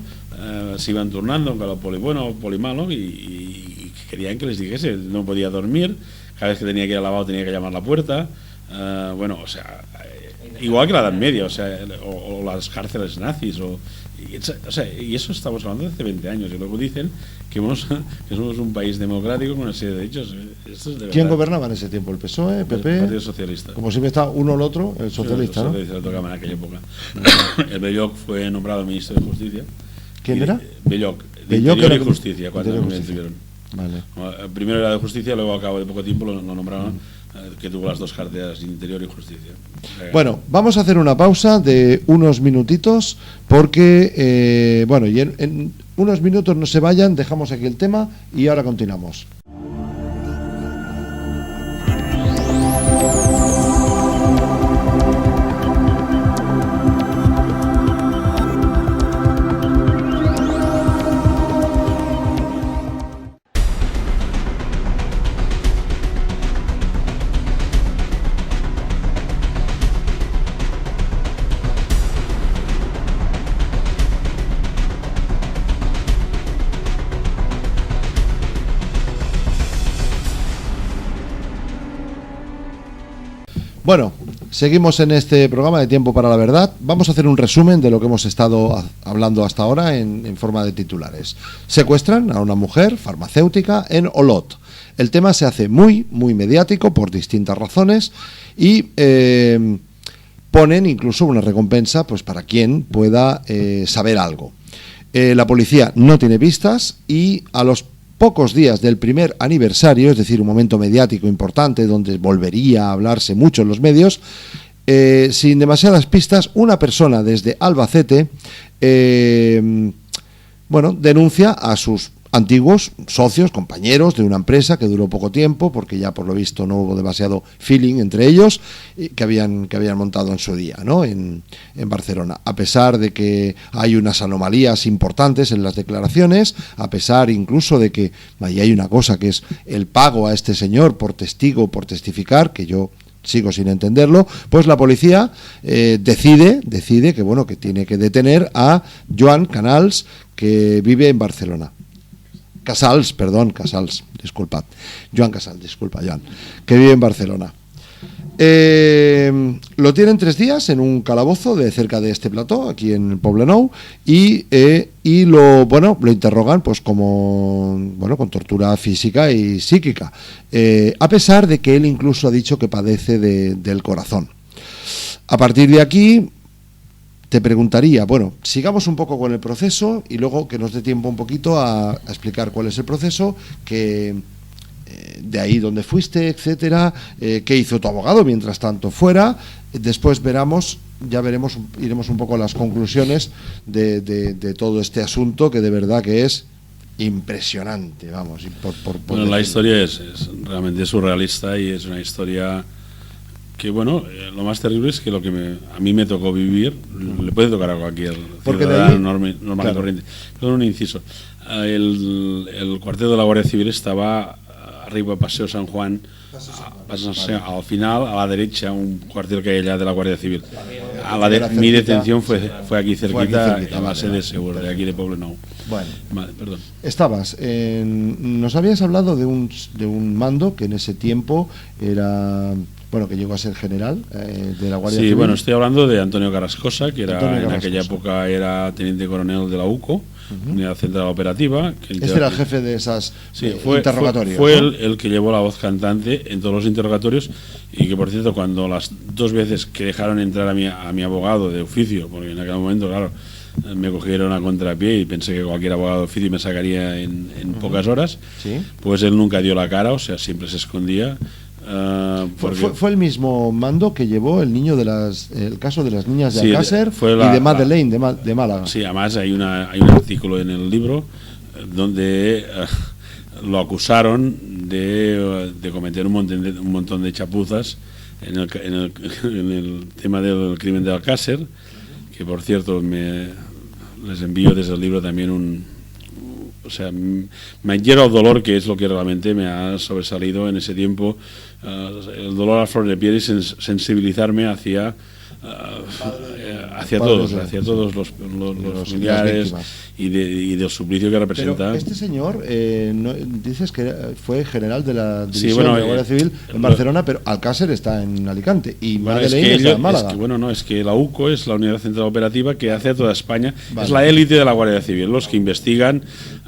F: se iban turnando con lo poli bueno o poli malo, y querían que les dijese, no podía dormir, cada vez que tenía que ir al lavabo tenía que llamar a la puerta, bueno, o sea, igual que la Edad Media, o sea, o las cárceles nazis, y eso estamos hablando de hace 20 años, y luego dicen que somos un país democrático con una serie de hechos. Esto es de
A: ¿Quién
F: verdad.
A: gobernaba en ese tiempo? ¿El PSOE,
F: El
A: PP?
F: Partido Socialista.
A: Como siempre está uno o el otro, el socialista,
F: El
A: ¿no?
F: socialista le tocaba en aquella época. El Belloc fue nombrado ministro de Justicia.
A: ¿Quién
F: Y-
A: era?
F: Belloc, de
A: Belloc
F: Interior
A: era
F: y Justicia, cuando
A: Interior y
F: me
A: Justicia.
F: tuvieron.
A: Vale.
F: Primero era de Justicia, luego al cabo de poco tiempo lo nombraron, que tuvo las 2 carteras, Interior y Justicia.
A: Bueno, vamos a hacer una pausa de unos minutitos porque, bueno, y en unos minutos no se vayan, dejamos aquí el tema y ahora continuamos. Bueno, seguimos en este programa de Tiempo para la Verdad. Vamos a hacer un resumen de lo que hemos estado hablando hasta ahora en forma de titulares. Secuestran a una mujer farmacéutica en Olot. El tema se hace muy mediático por distintas razones y ponen incluso una recompensa pues para quien pueda saber algo. La policía no tiene pistas y a los pocos días del primer aniversario, es decir, un momento mediático importante donde volvería a hablarse mucho en los medios, sin demasiadas pistas, una persona desde Albacete denuncia a sus antiguos socios, compañeros de una empresa que duró poco tiempo, porque ya por lo visto no hubo demasiado feeling entre ellos, que habían montado en su día, ¿no? en Barcelona. A pesar de que hay unas anomalías importantes en las declaraciones, a pesar incluso de que ahí hay una cosa que es el pago a este señor por testigo, por testificar, que yo sigo sin entenderlo, pues la policía decide que bueno, que tiene que detener a Joan Canals, que vive en Barcelona. Casals, disculpad. Joan Casals, Joan, que vive en Barcelona. Lo tienen 3 días en un calabozo de cerca de este plató, aquí en Poblenou, y lo interrogan pues con tortura física y psíquica, a pesar de que él incluso ha dicho que padece del corazón. A partir de aquí te preguntaría, bueno, sigamos un poco con el proceso y luego que nos dé tiempo un poquito a explicar cuál es el proceso, que de ahí donde fuiste, etcétera, qué hizo tu abogado mientras tanto fuera. Después iremos un poco a las conclusiones de todo este asunto, que de verdad que es impresionante, vamos.
F: Bueno, la historia es realmente surrealista y es una historia que, bueno, lo más terrible es que lo que a mí me tocó vivir le puede tocar a cualquier ciudadano normal y corriente. Pero un inciso, el cuartel de la Guardia Civil estaba arriba Paseo San Juan, al final a la derecha, un cuartel que hay allá de la Guardia Civil. Mi detención fue aquí cerquita, en la sede segura de aquí de Poblenou.
A: Bueno,
F: vale, perdón.
A: Nos habías hablado de un mando que en ese tiempo era, bueno, que llegó a ser general de la Guardia Civil.
F: Sí, bueno, estoy hablando de Antonio Carrascosa, que en aquella época era teniente coronel de la UCO, Unidad Central Operativa.
A: Este era el jefe de esas interrogatorios.
F: Fue el que llevó la voz cantante en todos los interrogatorios, y que, por cierto, cuando las 2 veces que dejaron entrar a mi abogado de oficio, porque en aquel momento, claro, me cogieron a contrapié y pensé que cualquier abogado de oficio me sacaría en pocas horas.
A: ¿Sí?
F: Pues él nunca dio la cara, o sea, siempre se escondía.
A: Fue el mismo mando que llevó el caso de las niñas de Alcácer
F: fue
A: y de Madeleine de Málaga.
F: Sí, además hay un artículo en el libro donde lo acusaron de cometer un montón de chapuzas en el tema del crimen de Alcácer, que por cierto les envío desde el libro también o sea, me hiero el dolor, que es lo que realmente me ha sobresalido en ese tiempo, el dolor a flor de piel y sensibilizarme hacia todos los familiares y del suplicio que representa.
A: Pero este señor, dices que fue general de la división
F: sí, bueno,
A: de la Guardia Civil en Barcelona, pero Alcácer está en Alicante y Madeleine está en Málaga.
F: Es que la UCO es la Unidad Central Operativa que hace a toda España, es la élite de la Guardia Civil, los que investigan.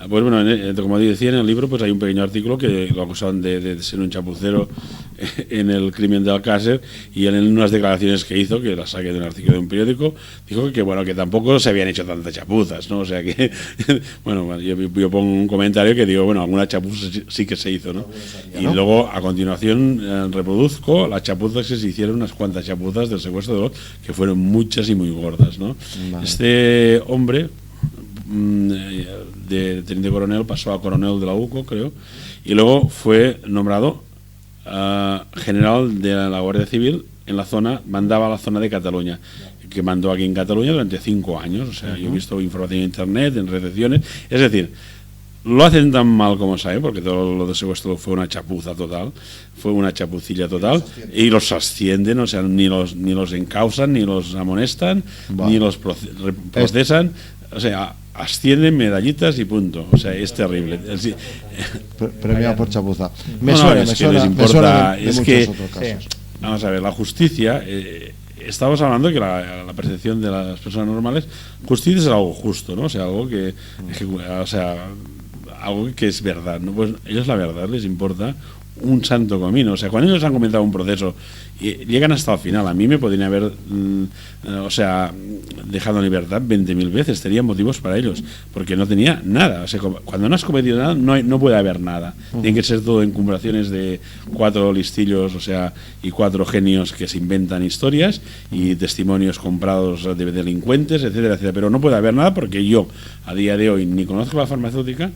F: Pues bueno, como decía en el libro, pues hay un pequeño artículo que lo acusaban de ser un chapucero en el crimen de Alcácer, y en unas declaraciones que hizo, que las saqué de un artículo de un periódico, dijo que tampoco se habían hecho tantas chapuzas, ¿no? O sea que, bueno, yo pongo un comentario que digo, bueno, alguna chapuza sí que se hizo, ¿no? Y luego, a continuación, reproduzco las chapuzas que se hicieron, unas cuantas chapuzas del secuestro de Olot, que fueron muchas y muy gordas, ¿no? Vale. Este hombre, de teniente coronel, pasó a coronel de la UCO, creo, y luego fue nombrado general de la Guardia Civil en la zona, mandaba a la zona de Cataluña, que mandó aquí en Cataluña durante 5 años. O sea, yo he visto información en internet, en recepciones, es decir, lo hacen tan mal como sabe, porque todo lo de secuestro fue una chapuza total, fue una chapucilla total, y los ascienden, o sea, ni los encausan, ni los amonestan, ni los procesan, o sea, ascienden, medallitas y punto. O sea, es terrible.
A: Premiado por chapuza.
F: Me suena de muchos otros casos. Vamos a ver, la justicia, estamos hablando que la percepción de las personas normales, justicia es algo justo, ¿no? O sea, algo que es verdad, ¿no? Pues ellos, la verdad, les importa un santo comino. O sea, cuando ellos han comenzado un proceso y llegan hasta el final, a mí me podrían haber dejado en libertad 20.000 veces, tenía motivos para ellos, porque no tenía nada. O sea, cuando no has cometido nada, no puede haber nada. Tienen que ser todo encumbraciones de 4 listillos, o sea, y 4 genios que se inventan historias y testimonios comprados de delincuentes, etcétera, etcétera. Pero no puede haber nada, porque yo, a día de hoy, ni conozco la farmacéutica,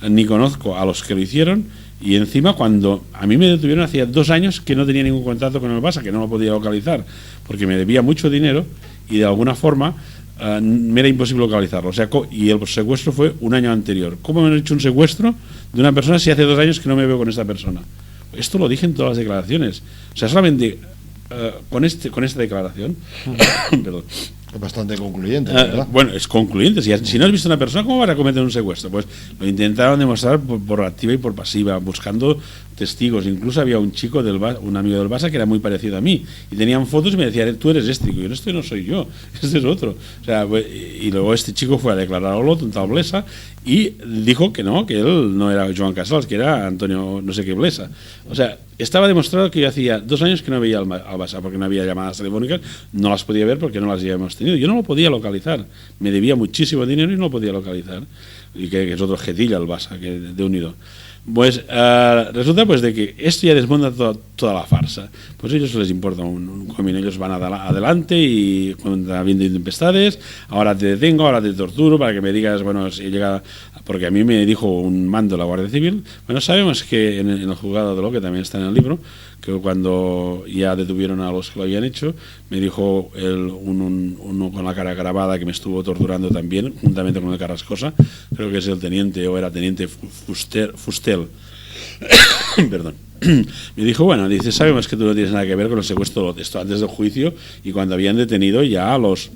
F: ni conozco a los que lo hicieron. Y encima, cuando a mí me detuvieron, hacía 2 años que no tenía ningún contacto con el Barça, que no lo podía localizar, porque me debía mucho dinero y de alguna forma me era imposible localizarlo. O sea, y el secuestro fue un año anterior. ¿Cómo me han hecho un secuestro de una persona si hace 2 años que no me veo con esta persona? Esto lo dije en todas las declaraciones. O sea, solamente con esta declaración, perdón,
A: es bastante concluyente, ¿verdad?
F: Bueno, es concluyente. Si no has visto a una persona, ¿cómo vas a cometer un secuestro? Pues lo intentaron demostrar por activa y por pasiva, buscando testigos. Incluso había un chico un amigo del Barça que era muy parecido a mí, y tenían fotos y me decían, tú eres este. Y yo, este no soy yo, este es otro. O sea, y luego este chico fue a declarar a Olot, un tal Blesa, y dijo que él no era Joan Casals, que era Antonio no sé qué Blesa. O sea, estaba demostrado que yo hacía 2 años que no veía al Barça, porque no había llamadas telefónicas, no las podía ver porque no las habíamos tenido. Yo no lo podía localizar, me debía muchísimo dinero y no lo podía localizar. Y que es otro jetilla el Barça, que de unido. Pues resulta pues de que esto ya desmonta toda la farsa. Pues a ellos les importa un comino, ellos van adelante y cuando habiendo tempestades, ahora te detengo, ahora te torturo para que me digas, bueno, si llega, porque a mí me dijo un mando de la Guardia Civil. Bueno, sabemos que en el juzgado de lo que también está en el libro, que cuando ya detuvieron a los que lo habían hecho, me dijo uno con la cara grabada que me estuvo torturando también, juntamente con el Carrascosa, creo que es el teniente, o era teniente Fustel, perdón. Me dijo, bueno, dice, sabemos que tú no tienes nada que ver con el secuestro de esto antes del juicio y cuando habían detenido ya a los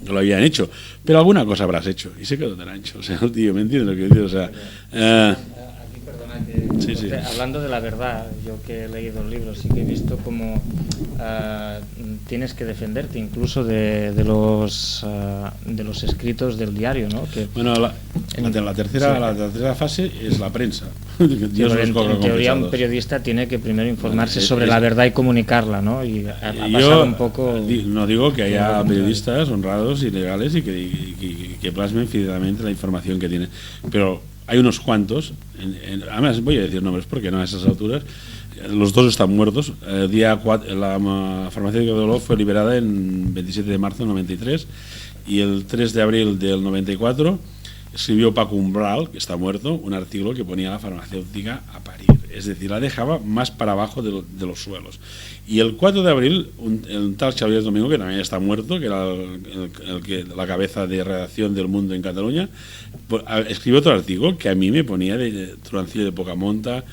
F: que lo habían hecho, pero alguna cosa habrás hecho. Y se quedó tan ancho. O sea, el tío, ¿me entiendes lo que digo? O sea,
C: aquí, perdona,
F: sí.
C: Hablando de la verdad, yo que he leído el libro, sí que he visto cómo tienes que defenderte incluso de los escritos del diario, ¿no? Que
F: bueno, la tercera fase es la prensa. Dios nos cobra
C: en teoría un
F: compensados.
C: periodista tiene que primero informarse
F: Bueno,
C: sobre la verdad y comunicarla, ¿no? Y ha pasado
F: Yo
C: un poco...
F: no digo que haya periodistas honrados y legales y que plasmen fidelmente la información que tienen, pero hay unos cuantos, además voy a decir nombres porque no a esas alturas, los dos están muertos. Día 4, la farmacéutica de Olot fue liberada en 27 de marzo del 93 y el 3 de abril del 94 escribió Paco Umbral, que está muerto, un artículo que ponía a la farmacéutica a parir, es decir, la dejaba más para abajo de los suelos. Y el 4 de abril, el tal Xavier Domingo, que también está muerto, que era la cabeza de redacción del Mundo en Cataluña, escribió otro artículo que a mí me ponía de Troncillo de poca monta,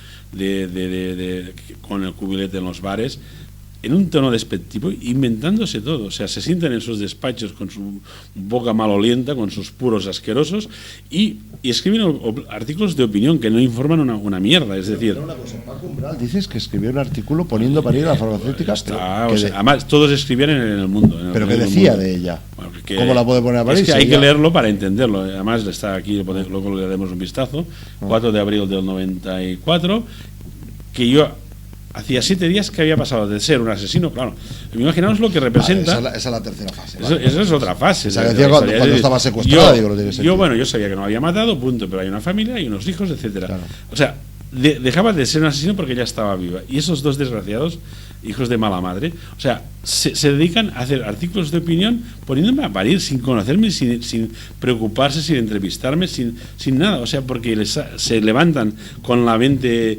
F: con el cubilete en los bares, en un tono despectivo, inventándose todo. O sea, se sientan en sus despachos con su boca malolienta, con sus puros asquerosos, y escriben artículos de opinión que no informan una mierda. Es decir,
A: Una cosa, Paco Umbral, dices que escribió un artículo poniendo a parir a la farmacéutica.
F: Además, todos escribían en El Mundo.
A: Pero que decía de ella.
F: Bueno,
A: ¿Cómo la puede poner a parir?
F: Es que hay que leerlo para entenderlo. Además, está aquí, luego le damos un vistazo. 4 de abril del 94, que yo... Hacía 7 días que había pasado de ser un asesino, claro. Imaginaos lo que representa.
A: Esa es la tercera fase.
F: Esa es otra fase.
A: Esa decía cuando estaba secuestrada, digo, no tiene sentido.
F: Yo sabía que no había matado, punto, pero hay una familia, hay unos hijos, etcétera.
A: Claro.
F: O sea, dejaba de ser un asesino porque ya estaba viva. Y esos dos desgraciados, hijos de mala madre, o sea, se dedican a hacer artículos de opinión poniéndome a parir sin conocerme, sin preocuparse, sin entrevistarme, sin nada. O sea, porque se levantan con la mente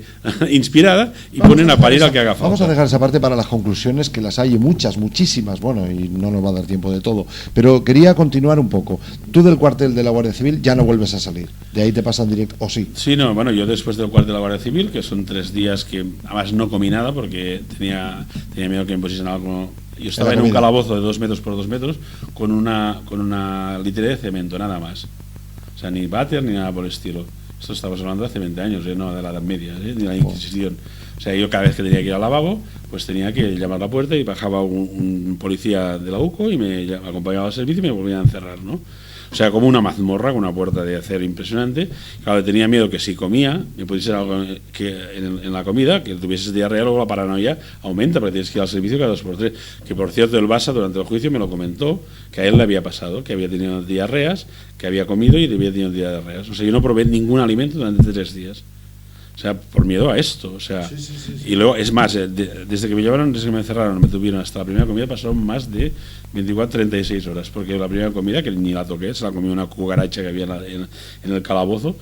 F: inspirada y ponen a parir al que haga falta.
A: Vamos a dejar esa parte para las conclusiones, que las hay muchas, muchísimas, bueno, y no nos va a dar tiempo de todo. Pero quería continuar un poco. Tú del cuartel de la Guardia Civil ya no vuelves a salir. De ahí te pasan directo, ¿o sí?
F: Sí, no, bueno, yo después del cuartel de la Guardia Civil, que son 3 días que además no comí nada porque tenía miedo que me pusiesen algo. Yo estaba en un calabozo de 2 metros por 2 metros con una litera de cemento, nada más. O sea, ni váter ni nada por el estilo. Esto estamos hablando de hace 20 años, no de la Edad Media, ni de la Inquisición. O sea, yo cada vez que tenía que ir al lavabo, pues tenía que llamar a la puerta y bajaba un policía de la UCO y me acompañaba al servicio y me volvían a encerrar, ¿no? O sea, como una mazmorra con una puerta de acero impresionante. Claro, tenía miedo que si comía, me pudiese algo que en la comida, que tuvieses diarrea, luego la paranoia aumenta, porque tienes que ir al servicio cada 2x3. Que por cierto, el Basa durante el juicio me lo comentó, que a él le había pasado, que había tenido diarreas, que había comido y había tenido diarreas. O sea, yo no probé ningún alimento durante 3 días. O sea, por miedo a esto, o sea, sí. Y luego, es más, desde que me llevaron, desde que me encerraron, me tuvieron hasta la primera comida, pasaron más de 24-36 horas, porque la primera comida, que ni la toqué, se la comí una cucaracha que había en el calabozo,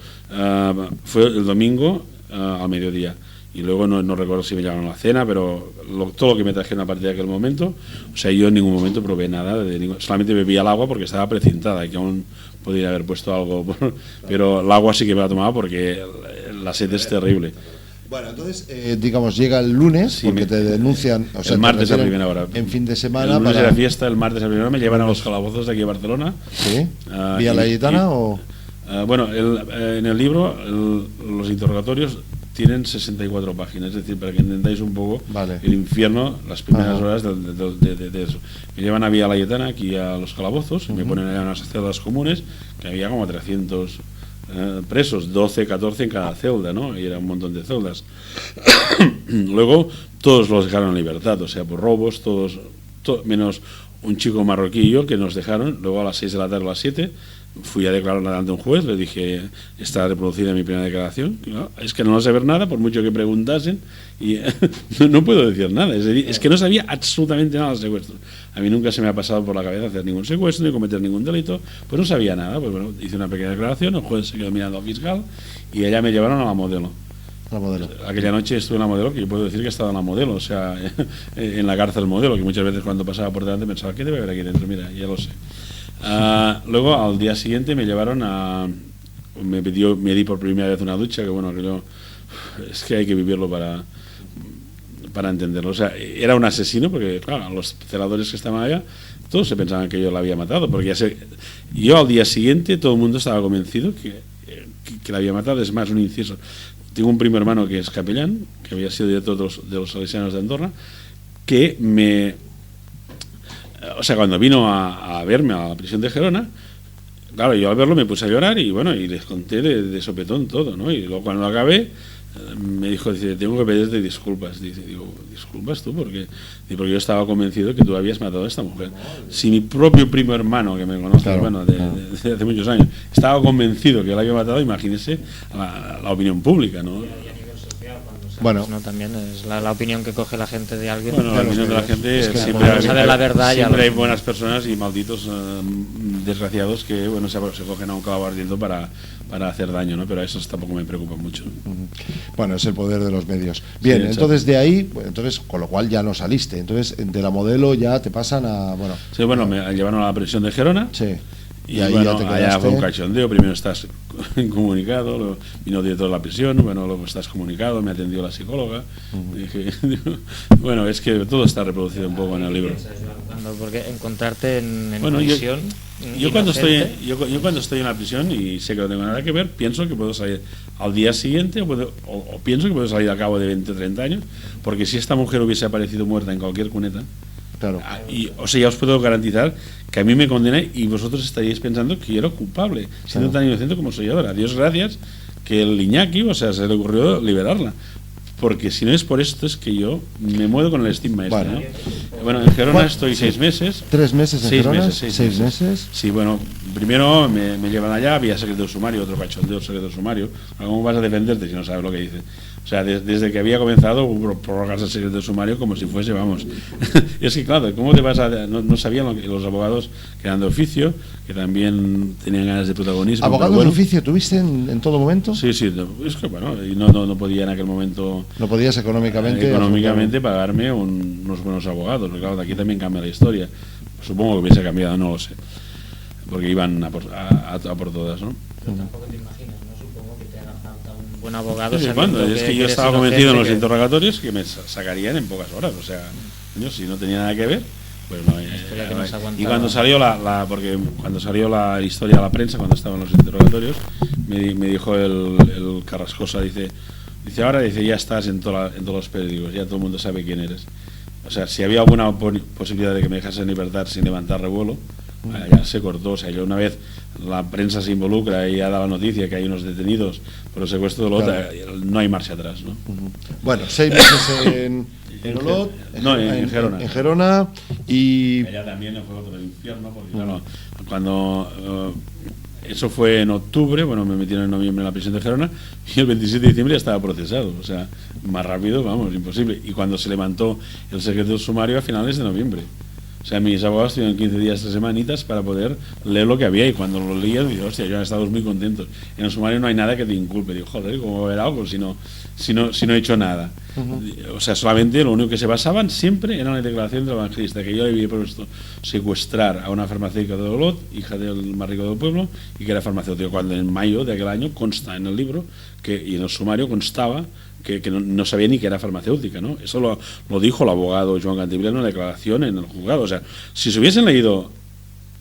F: fue el domingo al mediodía. Y luego no recuerdo si me llamaron a la cena, pero todo lo que me trajeron a partir de aquel momento, o sea, yo en ningún momento probé nada, solamente bebía el agua porque estaba precintada, y que aún podría haber puesto algo, pero el agua sí que me la tomaba porque la sed es terrible.
A: Bueno, entonces, digamos, llega el lunes, sí, porque te denuncian, o sea,
F: el martes a primera hora.
A: En fin de semana.
F: El lunes era fiesta, el martes a primera hora me llevan a los calabozos de aquí de Barcelona.
A: ¿Sí? ¿Vía la Laietana o...?
F: Bueno, en el libro los interrogatorios tienen 64 páginas, es decir, para que entendáis un poco el infierno, las primeras horas de eso. Me llevan a Vía Laietana, aquí a los calabozos, y me ponen allá en unas celdas comunes, que había como 300 presos, 12, 14 en cada celda, ¿no? Y era un montón de celdas. Luego, todos los dejaron en libertad, o sea, por robos, todos menos un chico marroquillo que nos dejaron. Luego a las 6 de la tarde, a las 7, fui a declarar delante de un juez, le dije, está reproducida mi primera declaración, no, es que no sé ver nada, por mucho que preguntasen, y no puedo decir nada, es que no sabía absolutamente nada del secuestro. A mí nunca se me ha pasado por la cabeza hacer ningún secuestro, ni cometer ningún delito, pues no sabía nada. Pues bueno, hice una pequeña declaración, el juez se quedó mirando al fiscal, y allá me llevaron a la Modelo. Aquella noche estuve en la Modelo, que yo puedo decir que estaba en la Modelo, o sea, en la cárcel Modelo, que muchas veces cuando pasaba por delante pensaba, ¿qué debe haber aquí dentro? Mira, ya lo sé. Luego al día siguiente me llevaron me di por primera vez una ducha, que bueno, que yo, es que hay que vivirlo para entenderlo. O sea, era un asesino, porque claro, los celadores que estaban allá todos se pensaban que yo la había matado, porque yo al día siguiente todo el mundo estaba convencido que la había matado. Es más, un inciso, tengo un primo hermano que es capellán, que había sido director de los salesianos de Andorra, que o sea, cuando vino a verme a la prisión de Gerona, claro, yo al verlo me puse a llorar y bueno, y les conté de sopetón todo, ¿no? Y luego cuando acabé, me dijo, dice, tengo que pedirte disculpas. Digo, ¿disculpas tú? Porque yo estaba convencido que tú habías matado a esta mujer. Si mi propio primo hermano, que me conoce,
A: Claro.
F: bueno, de hace muchos años, estaba convencido que la había matado, imagínese la opinión pública, ¿no?
A: Bueno.
C: ¿no? También es la opinión que coge la gente de alguien.
F: Bueno, la opinión de la gente
A: es que
F: siempre,
C: cuando sabe la verdad, ya
F: siempre
C: lo-
F: hay buenas personas y malditos desgraciados que bueno se cogen a un clavo ardiendo para hacer daño, ¿no? Pero a eso tampoco me preocupa mucho.
A: Bueno, es el poder de los medios. Bien,
F: Sí,
A: entonces de ahí, bueno, entonces con lo cual ya no saliste. Entonces de la modelo ya te pasan a, bueno,
F: Sí, bueno, me llevaron a la prisión de Gerona.
A: sí.
F: Y
A: ahí
F: bueno,
A: ya te
F: allá
A: quedaste.
F: fue un cachondeo. Primero estás incomunicado, vino el director de la prisión, bueno, luego estás comunicado, me atendió la psicóloga. Dije, bueno, es que todo está reproducido un poco en el libro.
C: Porque encontrarte en
F: Bueno,
C: prisión.
F: Yo cuando
C: inocente,
F: yo cuando estoy en la prisión y sé que no tengo nada que ver, pienso que puedo salir al día siguiente o pienso que puedo salir al cabo de 20 o 30 años, porque si esta mujer hubiese aparecido muerta en cualquier cuneta,
A: Claro.
F: o sea, ya os puedo garantizar que a mí me condenáis y vosotros estaríais pensando que yo era culpable, siendo tan inocente como soy ahora. Dios gracias que el Iñaki, o sea, se le ocurrió liberarla. Porque si no es por esto, es que yo me muevo con el estigma este,
A: Bueno.
F: ¿no? Bueno, en Gerona
A: ¿Cuál?
F: estoy 6 meses.
A: 3 meses en
F: 6
A: Gerona,
F: meses,
A: 6 meses.
F: Sí, bueno, primero me llevan allá, había secreto de sumario, otro cachondeo, secreto de sumario. ¿Cómo vas a defenderte si no sabes lo que dice? O sea, desde que había comenzado hubo prorrogarse el secreto de sumario como si fuese, vamos. Y es que, claro, ¿cómo te vas a...? No sabían los abogados que eran de oficio, que también tenían ganas de protagonismo.
A: ¿Abogados
F: pero bueno,
A: de oficio tuviste en todo momento?
F: Sí, sí, es que bueno, y no podía en aquel momento
A: No podías económicamente.
F: pagarme unos buenos abogados, porque claro, de aquí también cambia la historia. Supongo que hubiese cambiado, no lo sé, porque iban a por todas, ¿no?
C: Pero tampoco te imaginas, ¿no? Supongo que te haga falta un buen abogado.
F: Sí,
C: sabiendo
F: cuando, es que yo
C: eres
F: estaba
C: inocente,
F: convencido en los
C: que-
F: interrogatorios que me sacarían en pocas horas, o sea, coño, si no tenía nada que ver, pues no.
C: historia que nos aguantaba.
F: Y cuando salió porque cuando salió la historia a la prensa, cuando estaban los interrogatorios, me dijo el Carrascosa, dice ahora ya estás en todos los periódicos, ya todo el mundo sabe quién eres. O sea, si había alguna posibilidad de que me dejase en libertad sin levantar revuelo, ya se cortó. O sea, yo una vez la prensa se involucra y ya da la noticia que hay unos detenidos por el secuestro de Olot,
A: Claro.
F: no hay marcha atrás, ¿no?
A: Bueno, 6 meses en Olot,
F: No, en Gerona.
A: En Gerona y
F: Allá también fue otro infierno, porque claro, cuando eso fue en octubre, bueno, me metieron en noviembre en la prisión de Gerona y el 27 de diciembre ya estaba procesado, o sea, más rápido, vamos, imposible. Y cuando se levantó el secreto sumario a finales de noviembre. O sea, mis abogados tuvieron 15 días, 3 semanitas para poder leer lo que había y cuando lo leía, digo, hostia, yo estaba muy contento. En el sumario no hay nada que te inculpe. Digo, joder, ¿cómo va a haber algo si no he hecho nada? O sea, solamente lo único que se basaban siempre era una declaración del evangelista, que yo había propuesto secuestrar a una farmacéutica de Olot, hija del más rico del pueblo, y que era farmacéutico. Cuando en mayo de aquel año consta en el libro y en el sumario constaba que no sabía ni que era farmacéutica, ¿no? Eso lo dijo el abogado Joan Cantibrià en una declaración en el juzgado. O sea, si se hubiesen leído,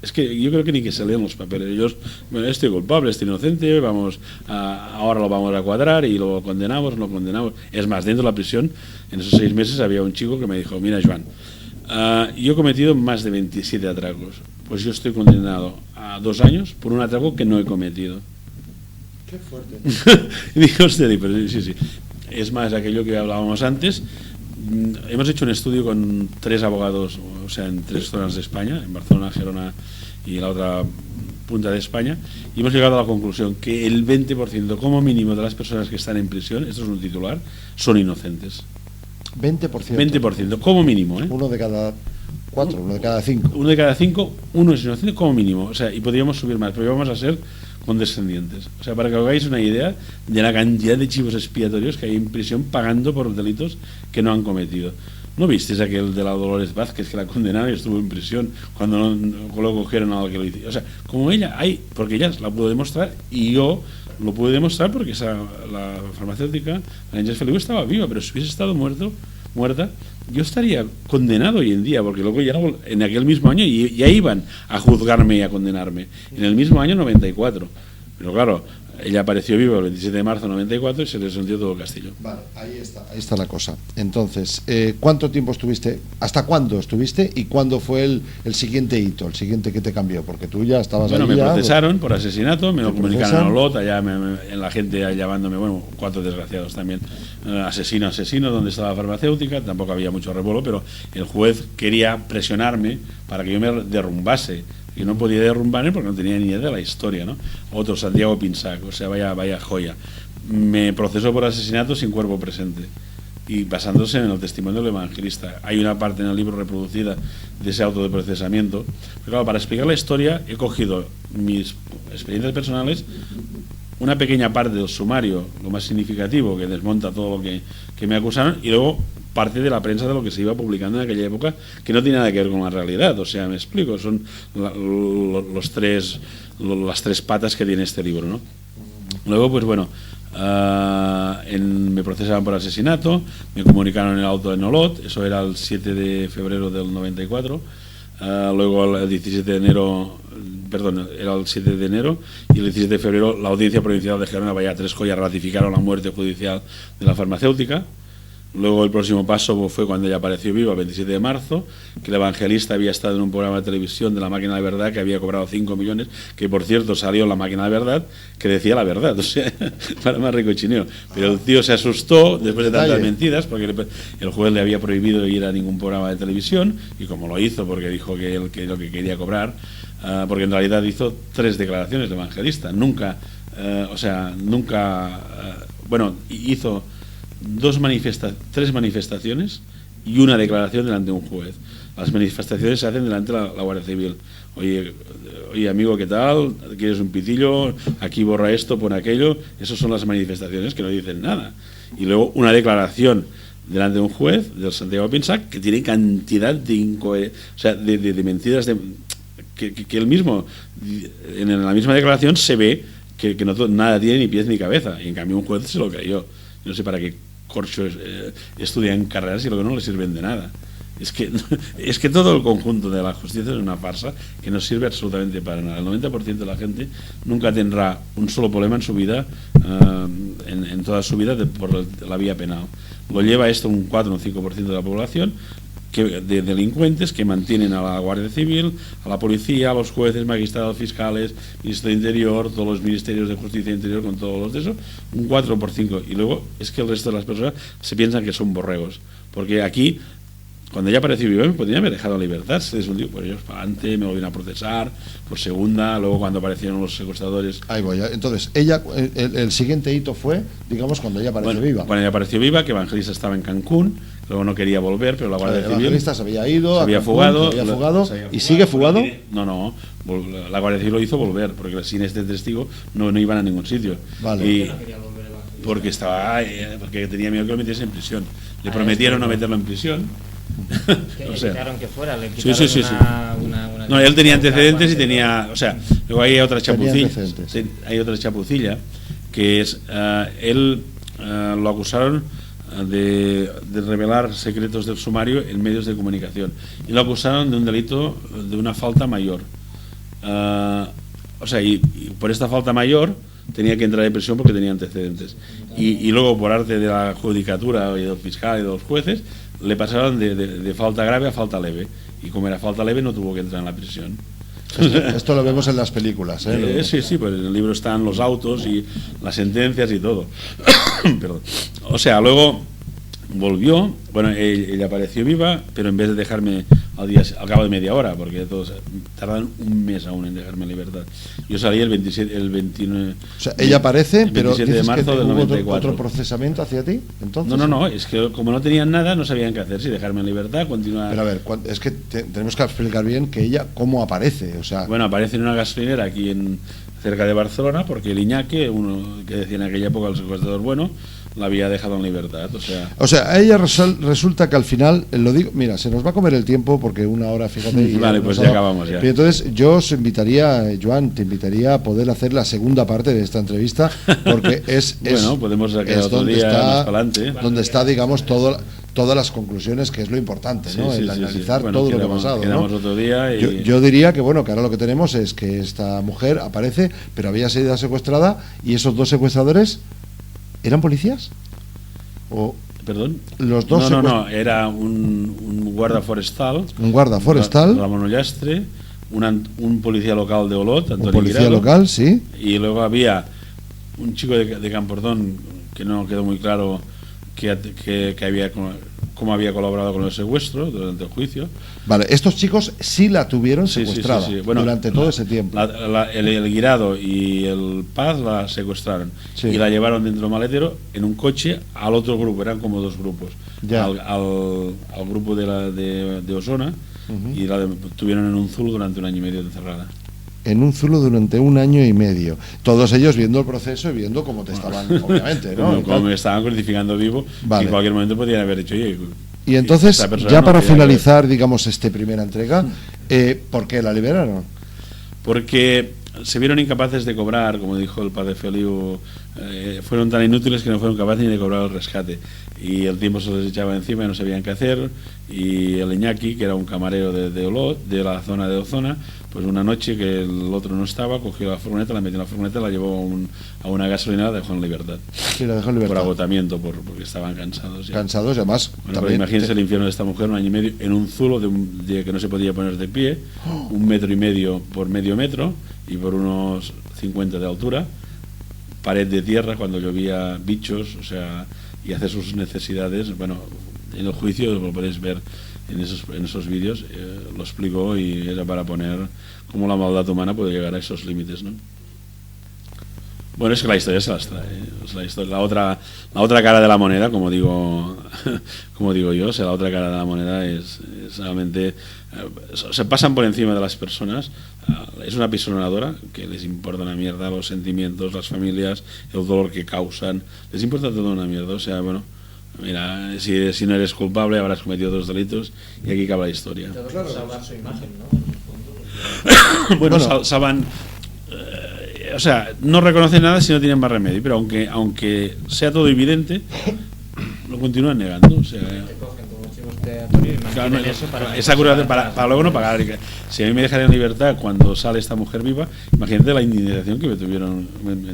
F: es que yo creo que ni que se leen los papeles. Ellos, bueno, estoy culpable, estoy inocente, ahora lo vamos a cuadrar y lo condenamos. Es más, dentro de la prisión, en esos 6 meses había un chico que me dijo, mira, Joan, yo he cometido más de 27 atracos. Pues yo estoy condenado a 2 años por un atraco que no he cometido.
A: Qué fuerte.
F: Y digo, hostia, pero sí. Es más, aquello que hablábamos antes, hemos hecho un estudio con 3 abogados, o sea, en 3 zonas de España, en Barcelona, Gerona y la otra punta de España, y hemos llegado a la conclusión que el 20% como mínimo de las personas que están en prisión, esto es un titular, son inocentes.
A: 20%.
F: 20% como mínimo, ¿eh?
A: Uno de cada 4, uno de cada 5.
F: Uno de cada 5, uno es inocente como mínimo, o sea, y podríamos subir más, pero vamos a ser condescendientes. O sea, para que os hagáis una idea de la cantidad de chivos expiatorios que hay en prisión pagando por delitos que no han cometido. ¿No visteis aquel de la Dolores Vázquez que la condenaron y estuvo en prisión cuando no lo cogieron a lo que lo hizo? O sea, como ella, porque ella la pudo demostrar y yo lo pude demostrar porque la farmacéutica, María Feliu, estaba viva, pero si hubiese estado muerta, yo estaría condenado hoy en día, porque luego ya en aquel mismo año ya iban a juzgarme y a condenarme, en el mismo año 94. Pero claro, ella apareció viva el 27 de marzo de 94 y se le sondió todo el castillo.
A: Vale, ahí está la cosa. Entonces, ¿cuánto tiempo estuviste? ¿Hasta cuándo estuviste? ¿Y cuándo fue el siguiente hito, el siguiente que te cambió? Porque tú ya estabas
F: Bueno,
A: ahí.
F: me
A: ya,
F: procesaron por asesinato, me lo comunicaron
A: procesan.
F: en Olot, allá en la gente llamándome, bueno, 4 desgraciados también, asesino, donde estaba la farmacéutica, tampoco había mucho revuelo, pero el juez quería presionarme para que yo me derrumbase. Y no podía derrumbarme porque no tenía ni idea de la historia, ¿no? Otro, Santiago Pinsac, o sea, vaya joya. Me procesó por asesinato sin cuerpo presente y basándose en el testimonio del evangelista. Hay una parte en el libro reproducida de ese auto de procesamiento. Pero claro, para explicar la historia he cogido mis experiencias personales, una pequeña parte del sumario, lo más significativo, que desmonta todo lo que me acusaron, y luego parte de la prensa de lo que se iba publicando en aquella época, que no tiene nada que ver con la realidad. O sea, me explico, son las tres patas que tiene este libro, ¿no? Luego, pues bueno, me procesaban por asesinato, me comunicaron el auto en Olot, eso era el 7 de febrero del 94. Luego el 17 de enero, perdón, era el 7 de enero, y el 17 de febrero la Audiencia Provincial de Gerona, Bahía Tres Joyas, ratificaron la muerte judicial de la farmacéutica. Luego el próximo paso fue cuando ella apareció viva, el 27 de marzo, que el evangelista había estado en un programa de televisión de La Máquina de Verdad, que había cobrado 5 millones, que por cierto salió en La Máquina de Verdad, que decía la verdad, o sea, para más ricochineo. Pero el tío se asustó después de tantas mentiras, porque el juez le había prohibido ir a ningún programa de televisión, y como lo hizo, porque dijo que él lo que quería cobrar, porque en realidad hizo 3 declaraciones de evangelista, bueno, hizo 3 manifestaciones y una declaración delante de un juez. Las manifestaciones se hacen delante de la Guardia Civil. Oye, amigo, ¿qué tal? ¿Quieres un pitillo? Aquí borra esto, pon aquello. Esas son las manifestaciones que no dicen nada. Y luego una declaración delante de un juez, del Santiago Pinsac, que tiene cantidad de mentiras que él mismo, en la misma declaración se ve que nada tiene ni pies ni cabeza. Y en cambio un juez se lo creyó. No sé para qué corcho estudian carreras y lo que no le sirven de nada. Es que todo el conjunto de la justicia es una farsa que no sirve absolutamente para nada. El 90% de la gente nunca tendrá un solo problema en su vida, en toda su vida, por la vía penal. Lo lleva esto un 4 o un 5% de la población, de delincuentes que mantienen a la Guardia Civil, a la policía, a los jueces, magistrados, fiscales, Ministro de Interior, todos los ministerios de Justicia e Interior, con todos los de eso, un 4 por 5. Y luego es que el resto de las personas se piensan que son borregos, porque aquí, cuando ella apareció viva, me podrían haber dejado en libertad. Se deshundió, pues ellos para adelante, me volvieron a procesar por segunda. Luego cuando aparecieron los secuestradores.
A: Ahí voy. Entonces, ella, el siguiente hito fue, digamos, cuando ella apareció viva.
F: Cuando ella apareció viva, que Evangelista estaba en Cancún, luego no quería volver, pero la Guardia Civil.
A: Evangelista se había ido,
F: se había fugado,
A: y sigue fugado.
F: No, la Guardia Civil lo hizo volver, porque sin este testigo no iban a ningún sitio.
A: Vale.
F: Y porque tenía miedo que lo metiesen en prisión. Le prometieron no meterlo en prisión.
C: Le quitaron que fuera, le quitaron
F: sí.
C: Una
F: No, él tenía antecedentes y tenía, o sea, luego hay otra chapucilla, que es él lo acusaron de revelar secretos del sumario en medios de comunicación y lo acusaron de un delito, de una falta mayor. O sea, y por esta falta mayor tenía que entrar en prisión porque tenía antecedentes. Y luego, por arte de la judicatura y del fiscal y de los jueces, le pasaron de falta grave a falta leve. Y como era falta leve, no tuvo que entrar en la prisión.
A: Esto lo vemos en las películas, ¿eh?
F: Sí, pues en el libro están los autos y las sentencias y todo. Perdón. O sea, luego volvió, bueno, ella apareció viva, pero en vez de dejarme al cabo de media hora, porque todos tardan un mes aún en dejarme en libertad. Yo salí el 29.
A: O sea, ella aparece, pero
F: 27 de marzo del 94.
A: ¿Otro procesamiento hacia ti? Entonces,
F: no, es que como no tenían nada, no sabían qué hacer, si dejarme en libertad, continuar.
A: Pero a ver, es que tenemos que explicar bien que ella cómo aparece, o sea.
F: Bueno, aparece en una gasolinera aquí cerca de Barcelona, porque el Iñaki, uno que decía en aquella época el secuestrador bueno, la había dejado en libertad,
A: o sea, a ella resulta que al final, lo digo, mira, se nos va a comer el tiempo porque una hora, fíjate. Y
F: vale, pues ya acabamos ya.
A: Pero entonces yo os invitaría, Joan, te invitaría a poder hacer la segunda parte de esta entrevista porque
F: bueno, podemos quedar otro día más para adelante.
A: Donde está, digamos, todo todas las conclusiones, que es lo importante, ¿no?
F: Sí,
A: el
F: sí,
A: analizar
F: Bueno,
A: todo lo que ha pasado,
F: quedamos
A: ¿no?
F: otro día y...
A: Yo diría que bueno, que ahora lo que tenemos es que esta mujer aparece, pero había sido secuestrada, y esos dos secuestradores ¿eran policías? ¿O
F: ¿Perdón?
A: los dos
F: No, era un guarda forestal.
A: un guarda forestal,
F: Ramón Ollastre, un policía local de Olot,
A: un
F: Antonio
A: policía
F: Guirado,
A: local, sí,
F: y luego había un chico de Campordón, que no quedó muy claro que había, cómo había colaborado con el secuestro durante el juicio.
A: vale, estos chicos sí la tuvieron
F: Sí,
A: secuestrada
F: sí. Bueno,
A: durante todo ese tiempo.
F: El Guirado y el Paz la secuestraron,
A: Sí.
F: y la llevaron dentro del maletero en un coche al otro grupo, eran como dos grupos,
A: Ya.
F: al grupo de Osona, y la tuvieron en un zulo durante 1 año y medio encerrada.
A: En un zulo durante 1 año y medio. Todos ellos viendo el proceso y viendo cómo te estaban, obviamente, ¿no?
F: Como me estaban crucificando vivo,
A: Vale.
F: y en cualquier momento podían haber dicho, oye,
A: Y entonces,
F: esta persona
A: ya
F: no
A: para
F: tenía que ver.
A: finalizar, digamos, esta primera entrega, ¿por qué la liberaron?
F: Porque se vieron incapaces de cobrar, como dijo el padre Feliu, fueron tan inútiles que no fueron capaces ni de cobrar el rescate, y el tiempo se les echaba encima y no sabían qué hacer. Y el Iñaki, que era un camarero de Olot, de la zona de Ozona, pues una noche que el otro no estaba, cogió la furgoneta, la metió en la furgoneta, la llevó a una gasolinera, la dejó en libertad,
A: Sí, la dejó en libertad.
F: por agotamiento, porque estaban cansados ya.
A: Cansados, y además,
F: Bueno, pero
A: también
F: imagínense el infierno de esta mujer, 1 año y medio, en un zulo de que no se podía poner de pie, 1,5 metros por medio metro y por unos 50 de altura, pared de tierra cuando llovía, bichos, o sea, y hacer sus necesidades. Bueno, en el juicio lo podéis ver en esos vídeos, lo explicó, y era para poner cómo la maldad humana puede llegar a esos límites, ¿no? Bueno, es que la historia se las trae, es la otra cara de la moneda, como digo yo. O sea, la otra cara de la moneda es realmente, se pasan por encima de las personas. Es una pisonadora que les importa una mierda los sentimientos, las familias, el dolor que causan, les importa todo una mierda. O sea, bueno, mira, si no eres culpable habrás cometido otros delitos, y aquí acaba la historia.
C: Todo por salvar su imagen, ¿no?
F: Bueno, salvan, o sea, no reconocen nada si no tienen más remedio, pero aunque sea todo evidente, lo continúan negando. O sea,
C: Te cogen como chivo expiatorio y
F: claro,
C: mantienen eso para
F: esa curación para luego no pagar. Si a mí me dejan en libertad cuando sale esta mujer viva, imagínate la indemnización que me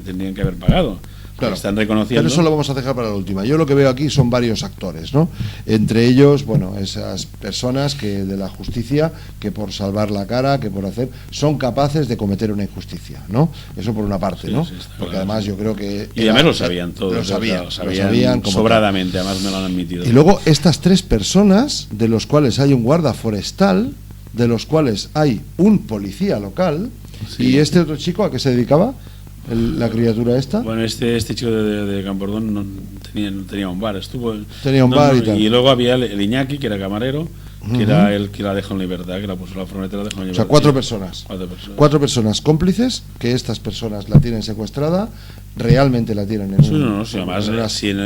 F: tendrían que haber pagado.
A: Claro.
F: Están reconociendo.
A: Pero eso lo vamos a dejar para la última. Yo lo que veo aquí son varios actores, ¿no? Entre ellos, bueno, esas personas que de la justicia, que por salvar la cara, que por hacer, son capaces de cometer una injusticia, ¿no? Eso por una parte,
F: Sí,
A: ¿no?
F: sí, está
A: Porque
F: claro,
A: además
F: sí.
A: yo creo que...
F: Y además lo sabían todos.
A: Lo sabían,
F: lo sabían
A: como
F: sobradamente, además me lo han admitido.
A: Y luego estas 3 personas, de los cuales hay un guarda forestal, de los cuales hay un policía local,
F: Sí.
A: y este otro chico, ¿a qué se dedicaba? La criatura esta.
F: Bueno, este chico de Campordón tenía un bar,
A: Tenía un bar y tal.
F: Y luego había el Iñaki, que era camarero, que era el que la dejó en libertad, que la puso en la furgoneta y la dejó en
A: O
F: libertad.
A: sea, 4 personas.
F: 4 personas.
A: 4 personas cómplices, que estas personas la tienen secuestrada, realmente la tienen en
F: Sí,
A: un...
F: no, sí, además,
A: en una-
F: si en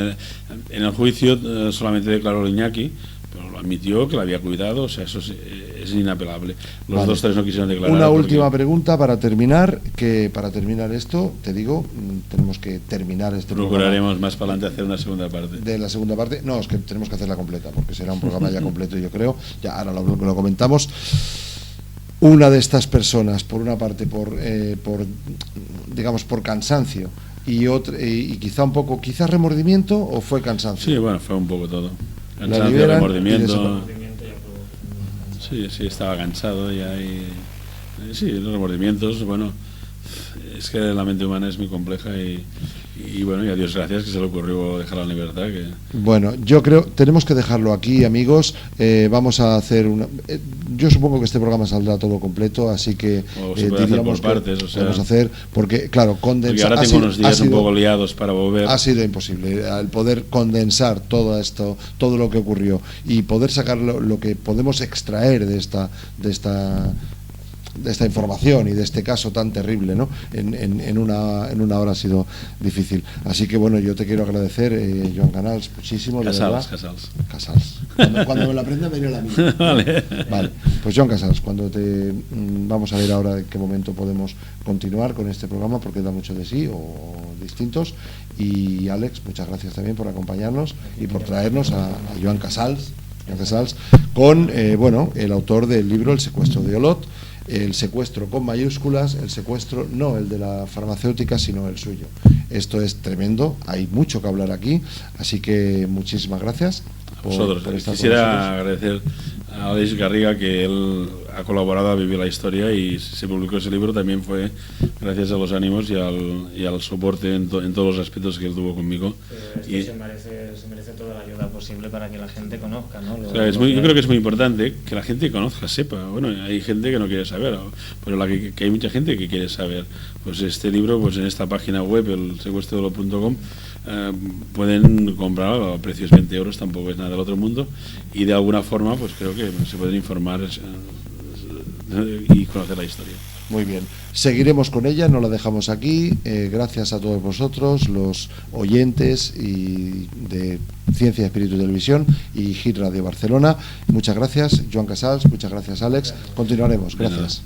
F: el juicio solamente declaró el Iñaki, pero lo admitió, que la había cuidado, o sea, eso es inapelable. Los
A: Vale.
F: 2 3 no quisieron declarar.
A: Una
F: porque-
A: última pregunta para terminar, que para terminar esto, te digo, tenemos que terminar este programa
F: Procuraremos más para adelante hacer una segunda parte.
A: de la segunda parte. No, es que tenemos que hacerla completa, porque será un programa ya completo, yo creo. Ya ahora lo comentamos. Una de estas personas, por una parte, por digamos, por cansancio, y otra, y quizá un poco, quizá remordimiento, o fue cansancio.
F: Sí, bueno, fue un poco todo.
A: La
F: Cansancio,
A: liberan
F: remordimiento.
A: y
F: Sí, estaba cansado ya y... Sí, los remordimientos, bueno, es que la mente humana es muy compleja y bueno, y a Dios gracias que se le ocurrió dejarla en libertad.
A: Bueno, yo creo, tenemos que dejarlo aquí, amigos. Vamos a hacer una... yo supongo que este programa saldrá todo completo, así que
F: O se puede hacer
A: diríamos
F: por
A: que
F: partes, o sea...
A: podemos hacer, porque claro,
F: Porque ahora tengo unos días un poco liados para volver.
A: Ha sido imposible el poder condensar todo esto, todo lo que ocurrió, y poder sacar lo que podemos extraer de esta esta información y de este caso tan terrible, ¿no? En una hora ha sido difícil. Así que bueno, yo te quiero agradecer, Joan Canals, muchísimo.
F: Casals.
A: Cuando me la aprenda me iré la mía. Vale. Pues Joan Casals, vamos a ver ahora en qué momento podemos continuar con este programa, porque da mucho de sí o distintos. Y Àlex, muchas gracias también por acompañarnos y por traernos a Joan Casals con el autor del libro El secuestro de Olot. El secuestro con mayúsculas, el secuestro no el de la farmacéutica, sino el suyo. Esto es tremendo, hay mucho que hablar aquí, así que muchísimas gracias.
F: A vosotros. Quisiera agradecer a Àlex Garriga, que él ha colaborado a vivir la historia, y se publicó ese libro también fue gracias a los ánimos y al soporte en todos los aspectos que él tuvo conmigo.
C: Y se merece toda la ayuda posible para que la gente conozca, ¿no?
F: Claro, yo creo que es muy importante que la gente conozca, sepa. Bueno, hay gente que no quiere saber, pero que hay mucha gente que quiere saber. Pues este libro, pues en esta página web, el secuestrodolo.com, pueden comprarlo a precios 20 euros, tampoco es nada del otro mundo, y de alguna forma pues creo que se pueden informar y conocer la historia.
A: Muy bien, seguiremos con ella, no la dejamos aquí. Gracias a todos vosotros, los oyentes de Ciencia, Espíritu y Televisión y Hit Radio Barcelona. Muchas gracias, Joan Casals, muchas gracias, Àlex. Continuaremos, gracias.